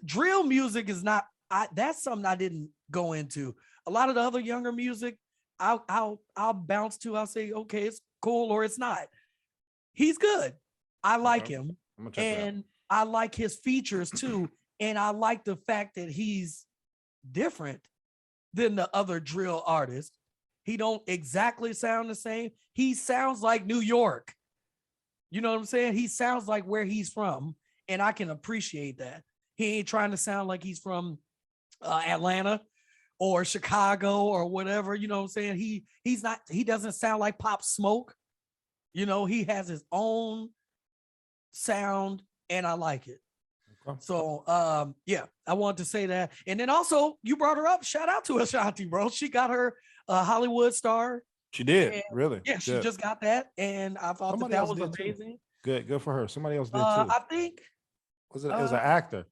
Speaker 1: drill music is not, that's something I didn't go into. A lot of the other younger music, I'll bounce to, I'll say, okay, it's cool or it's not. He's good. I like him. And I like his features too. And I like the fact that he's different than the other drill artists. He don't exactly sound the same. He sounds like New York. You know what I'm saying? He sounds like where he's from. And I can appreciate that. He ain't trying to sound like he's from Atlanta or Chicago or whatever. You know what I'm saying? He doesn't sound like Pop Smoke. You know, he has his own sound and I like it. Okay. So, yeah, I wanted to say that. And then also you brought her up. Shout out to Ashanti, bro. She got her Hollywood star.
Speaker 4: She did. Really?
Speaker 1: Yeah, she just got that. And I thought that was amazing.
Speaker 4: Good for her. Somebody else did too.
Speaker 1: I think.
Speaker 4: It was an actor.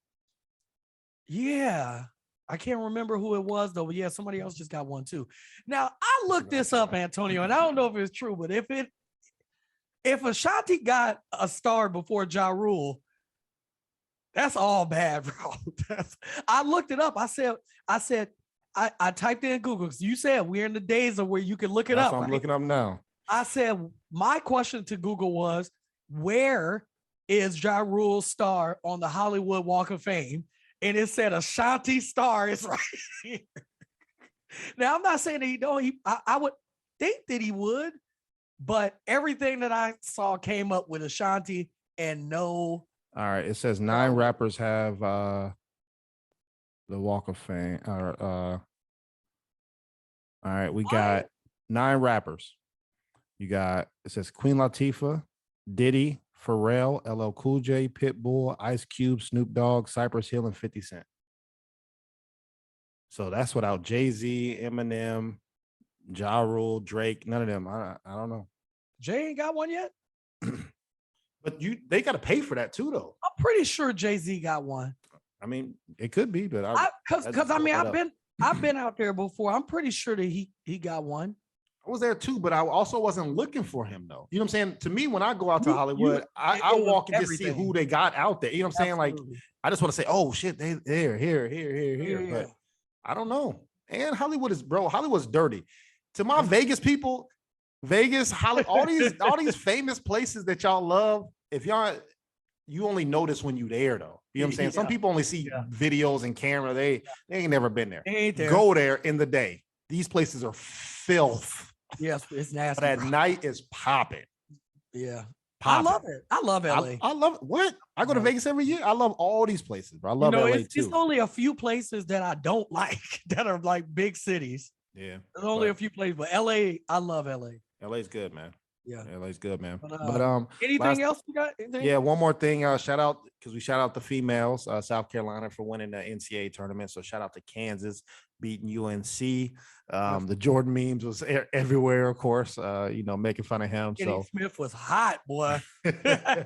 Speaker 1: Yeah. I can't remember who it was though, but yeah, somebody else just got one too. Now I looked this up, Antonio, and I don't know if it's true, but if Ashanti got a star before Ja Rule, that's all bad, bro. I looked it up. I typed in Google because you said we're in the days of where you can look it up.
Speaker 4: I'm looking up now.
Speaker 1: I said my question to Google was, where is Ja Rule's star on the Hollywood Walk of Fame? And it said Ashanti star is right here. Now I'm not saying that he don't. I would think that he would, but everything that I saw came up with Ashanti and no.
Speaker 4: All right, it says 9 rappers have the Walk of Fame. All right, we got 9 rappers. You got, it says Queen Latifah, Diddy, Pharrell, LL Cool J, Pitbull, Ice Cube, Snoop Dogg, Cypress Hill, and 50 Cent. So that's without Jay-Z, Eminem, Ja Rule, Drake, none of them. I don't know.
Speaker 1: Jay ain't got one yet?
Speaker 4: But they got to pay for that too, though.
Speaker 1: I'm pretty sure Jay-Z got one.
Speaker 4: I mean, it could be, but
Speaker 1: because I mean, I've been out there before. I'm pretty sure that he got one.
Speaker 4: I was there too, but I also wasn't looking for him though. You know what I'm saying? To me, when I go out to Hollywood, I walk and just see who they got out there. You know what I'm saying? Absolutely. Like, I just want to say, oh shit, they're here. Yeah. But I don't know. And Hollywood's dirty. To my Vegas people, Vegas, all these famous places that y'all love. If you only notice when you're there, though. You know what I'm saying? Some people only see videos and camera. They ain't never been there.
Speaker 1: They ain't there.
Speaker 4: Go there in the day. These places are filth.
Speaker 1: Yes, it's nasty.
Speaker 4: But at night it's popping.
Speaker 1: Yeah.
Speaker 4: Popping.
Speaker 1: I love it. I love LA.
Speaker 4: I love it. What? I go to Vegas every year. I love all these places, bro. I love LA too.
Speaker 1: It's only a few places that I don't like that are like big cities.
Speaker 4: Yeah.
Speaker 1: There's only a few places, but LA, I love LA.
Speaker 4: LA's good, man.
Speaker 1: Yeah.
Speaker 4: LA's good, man.
Speaker 1: But anything else you got? Anything?
Speaker 4: Yeah, one more thing. Shout out because we shout out the females, South Carolina for winning the Ncaa tournament. So shout out to Kansas beating UNC. The Jordan memes was everywhere, of course. Making fun of him.
Speaker 1: Kenny Smith was hot, boy.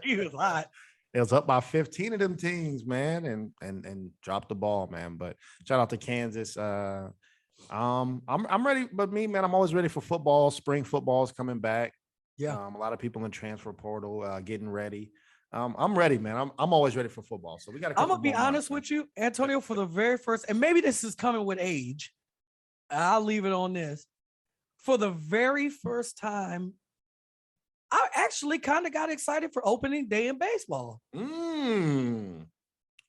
Speaker 1: He was hot.
Speaker 4: It was up by 15 of them teams, man, and dropped the ball, man. But shout out to Kansas. I'm ready, but me, man, I'm always ready for football. Spring football is coming back.
Speaker 1: Yeah.
Speaker 4: A lot of people in transfer portal getting ready. I'm ready, man. I'm always ready for football. So we got to.
Speaker 1: I'm gonna be honest with you, Antonio. For the very first, and maybe this is coming with age. I'll leave it on this. For the very first time, I actually kind of got excited for opening day in baseball.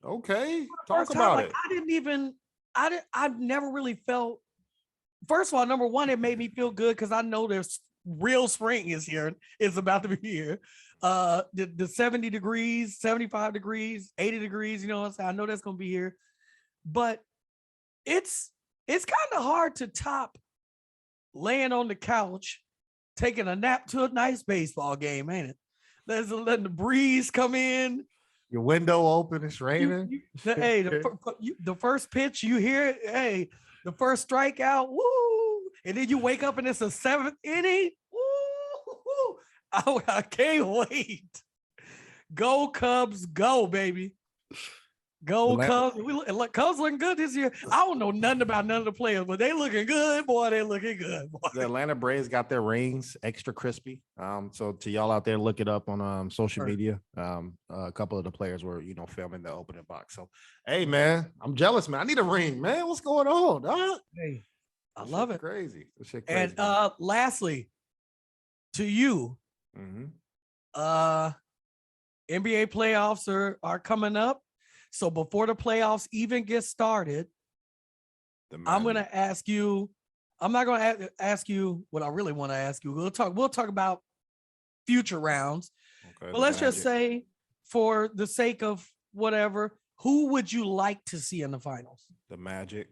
Speaker 4: Okay, talk about it.
Speaker 1: I've never really felt. First of all, number one, it made me feel good because I know there's real spring is here. It's about to be here. The 70 degrees, 75 degrees, 80 degrees, you know what I'm saying? I know that's gonna be here, but it's kind of hard to top laying on the couch, taking a nap to a nice baseball game, ain't it? Letting the breeze come in.
Speaker 4: Your window open, it's raining.
Speaker 1: The first pitch, you hear it. Hey, the first strikeout, woo! And then you wake up and it's a 7th inning. Woo! I can't wait. Go Cubs, go, baby. Go Cubs. Cubs looking good this year. I don't know nothing about none of the players, but they looking good, boy. They looking good, boy.
Speaker 4: The Atlanta Braves got their rings extra crispy. So to y'all out there, look it up on social media. A couple of the players were, filming the opening box. So, hey, man, I'm jealous, man. I need a ring, man. What's going on, dog?
Speaker 1: Hey, I love it.
Speaker 4: Crazy. This shit
Speaker 1: crazy.
Speaker 4: And
Speaker 1: lastly, to you, NBA playoffs are coming up. So before the playoffs even get started, I'm going to ask you. I'm not going to ask you what I really want to ask you. We'll talk about future rounds. Okay, but let's just say, for the sake of whatever, who would you like to see in the finals?
Speaker 4: The Magic.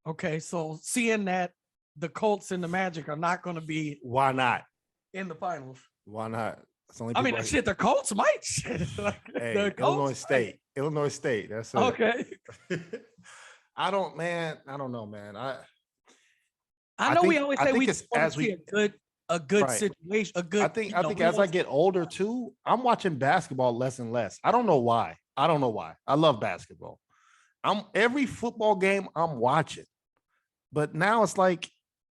Speaker 1: Okay, so seeing that the Colts and the Magic are not going to be.
Speaker 4: Why not?
Speaker 1: In the finals.
Speaker 4: Why not?
Speaker 1: The Colts might.
Speaker 4: Hey, Illinois State. That's it.
Speaker 1: Okay.
Speaker 4: I don't know, man.
Speaker 1: I know we always say we just want to see a good situation. I think
Speaker 4: as I get older too, I'm watching basketball less and less. I don't know why. I love basketball. Every football game I'm watching, but now it's like,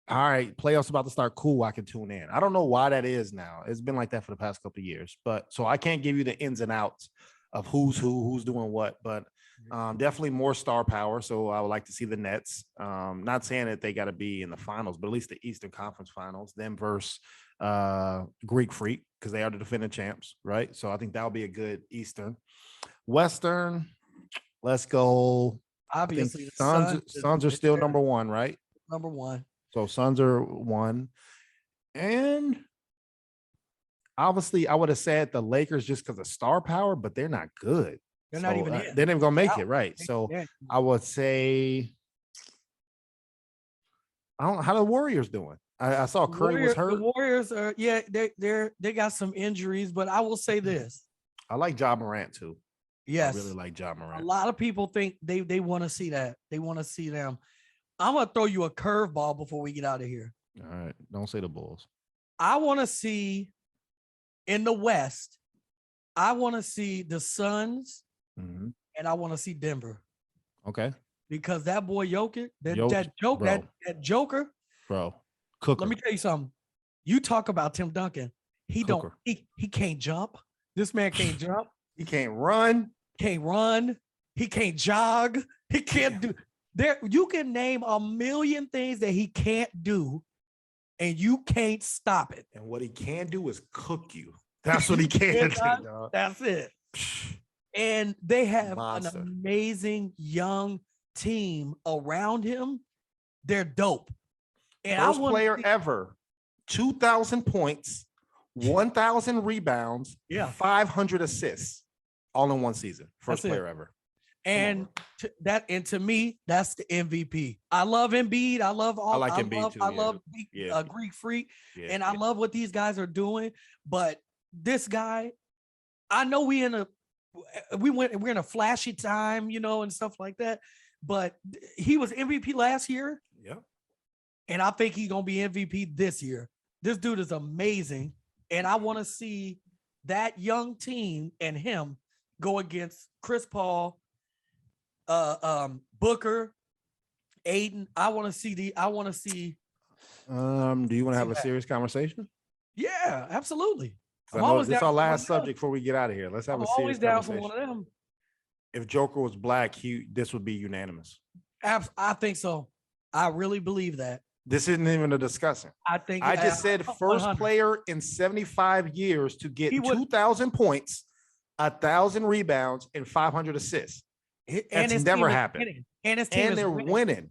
Speaker 4: all right, playoffs about to start. Cool, I can tune in. I don't know why that is now. It's been like that for the past couple of years, but so I can't give you the ins and outs of who's doing what, but definitely more star power. So I would like to see the Nets. Not saying that they got to be in the finals, but at least the Eastern Conference Finals, them versus Greek Freak, because they are the defending champs, right? So I think that'll be a good Eastern. Western, let's go.
Speaker 1: Obviously,
Speaker 4: Suns are still number one, right?
Speaker 1: Number one.
Speaker 4: So Suns are one. And obviously, I would have said the Lakers just because of star power, but they're not good.
Speaker 1: They're not even in.
Speaker 4: They're never going to make it, right? So I would say, I don't know how the Warriors doing. I saw Curry was hurt.
Speaker 1: The Warriors are, they got some injuries, but I will say this.
Speaker 4: I like Ja Morant too.
Speaker 1: Yes.
Speaker 4: I really like Ja Morant.
Speaker 1: A lot of people think they want to see that. They want to see them. I'm going to throw you a curveball before we get out of here.
Speaker 4: All right. Don't say the Bulls.
Speaker 1: I want to see in the West, I want to see the Suns and I want to see Denver.
Speaker 4: Okay.
Speaker 1: Because that boy Jokic, that Joker.
Speaker 4: Bro. Cooker.
Speaker 1: Let me tell you something. You talk about Tim Duncan. He can't jump. This man can't jump.
Speaker 4: He can't run.
Speaker 1: He can't jog. He can't do. There, you can name a million things that he can't do, and you can't stop it.
Speaker 4: And what he can do is cook you. That's what he can do, dog.
Speaker 1: That's it. And they have
Speaker 4: Monster.
Speaker 1: an amazing young team around him. They're dope. And
Speaker 4: First
Speaker 1: I want
Speaker 4: player ever, 2,000 points, 1,000 rebounds,
Speaker 1: Yeah.
Speaker 4: 500 assists, all in one season. First
Speaker 1: That's it.
Speaker 4: player ever.
Speaker 1: And to me, that's the MVP. I love Embiid. I love all.
Speaker 4: I like Embiid too,
Speaker 1: I
Speaker 4: yeah.
Speaker 1: love
Speaker 4: Yeah.
Speaker 1: Greek Freak,
Speaker 4: Yeah.
Speaker 1: and I love what these guys are doing. But this guy, I know we're in a flashy time, and stuff like that. But he was MVP last year.
Speaker 4: Yeah.
Speaker 1: And I think he's gonna be MVP this year. This dude is amazing, and I want to see that young team and him go against Chris Paul, Booker, Aiden. I want to see.
Speaker 4: Do you want to have a serious conversation?
Speaker 1: Yeah, absolutely.
Speaker 4: I know this is our last subject before we get out of here. Let's have a serious
Speaker 1: always down for
Speaker 4: conversation.
Speaker 1: one of them.
Speaker 4: If Joker was black, this would be unanimous.
Speaker 1: I think so. I really believe that.
Speaker 4: This isn't even a discussion. I just said first
Speaker 1: 100.
Speaker 4: player in 75 years to get 2,000 points, 1,000 rebounds, and 500 assists. That's never happened.
Speaker 1: And his team
Speaker 4: they're
Speaker 1: winning.
Speaker 4: winning.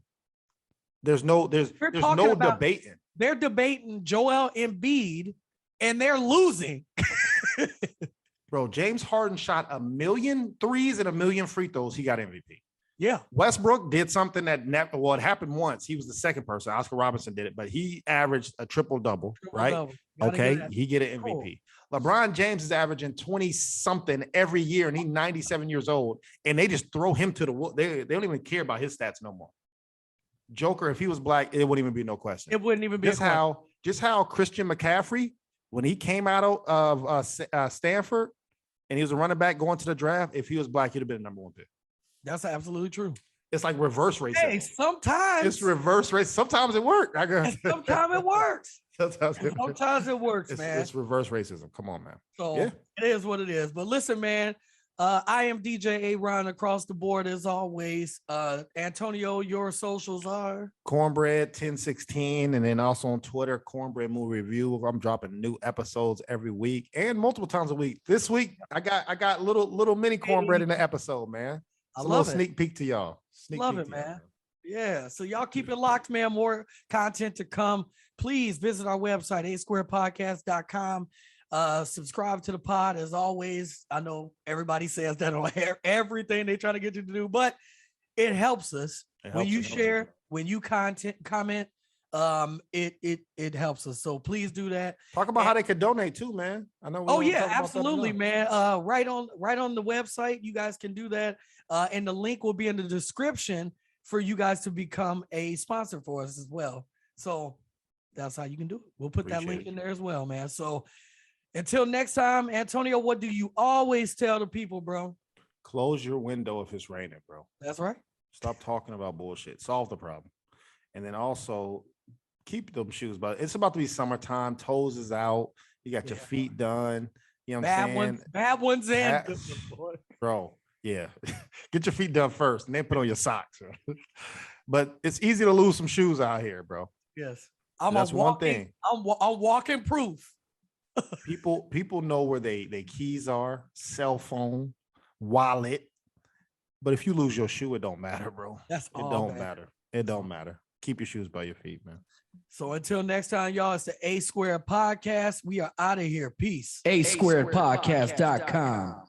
Speaker 4: There's no debating.
Speaker 1: They're debating Joel Embiid, and they're losing.
Speaker 4: Bro, James Harden shot 1,000,000 threes and 1,000,000 free throws. He got MVP.
Speaker 1: Yeah.
Speaker 4: Westbrook did something that it happened once. He was the second person. Oscar Robinson did it, but he averaged a triple-double, right? Okay, he get an MVP. Cool. LeBron James is averaging 20-something every year, and he's 97 years old, and they just throw him to the wall. They don't even care about his stats no more. Joker, if he was black, it wouldn't even be no question.
Speaker 1: It wouldn't even be
Speaker 4: just how Christian McCaffrey, when he came out of Stanford, and he was a running back going to the draft, if he was black, he'd have been the #1 pick.
Speaker 1: That's absolutely true.
Speaker 4: It's like reverse racism.
Speaker 1: Hey, sometimes
Speaker 4: it's reverse race. Sometimes it works.
Speaker 1: Sometimes it works.
Speaker 4: Sometimes
Speaker 1: it works, man.
Speaker 4: It's reverse racism. Come on, man.
Speaker 1: So It is what it is. But listen, man, I am DJ Aaron across the board as always. Antonio, your socials are
Speaker 4: Cornbread 1016, and then also on Twitter, Cornbread Movie Review. I'm dropping new episodes every week and multiple times a week. This week, I got little mini cornbread in the episode, man. It's a little sneak peek to y'all.
Speaker 1: Love it, man. Yeah. So y'all keep it locked, man. More content to come. Please visit our website, asquaredpodcast.com. Subscribe to the pod as always. I know everybody says that on everything they try to get you to do, but it helps us when you share, when you comment. It helps us. So please do that.
Speaker 4: Talk about how they could donate too, man. I know.
Speaker 1: Oh yeah, absolutely, man. Right on the website, you guys can do that. And the link will be in the description for you guys to become a sponsor for us as well. So that's how you can do it. We'll put that link in there as well, man. So until next time, Antonio, what do you always tell the people, bro?
Speaker 4: Close your window if it's raining, bro.
Speaker 1: That's right.
Speaker 4: Stop talking about bullshit. Solve the problem. And then also keep them shoes, but it's about to be summertime. Toes is out. You got your feet done. You know what I'm saying?
Speaker 1: Bad ones in.
Speaker 4: Bro, yeah. Get your feet done first and then put on your socks. But it's easy to lose some shoes out here, bro.
Speaker 1: Yes.
Speaker 4: That's one thing.
Speaker 1: I'm walking proof.
Speaker 4: People know where they keys are, cell phone, wallet. But if you lose your shoe, it don't matter, bro. It don't matter. It don't matter. Keep your shoes by your feet, man.
Speaker 1: So until next time, y'all, it's the A Squared Podcast. We are out of here. Peace.
Speaker 2: asquaredpodcast.com.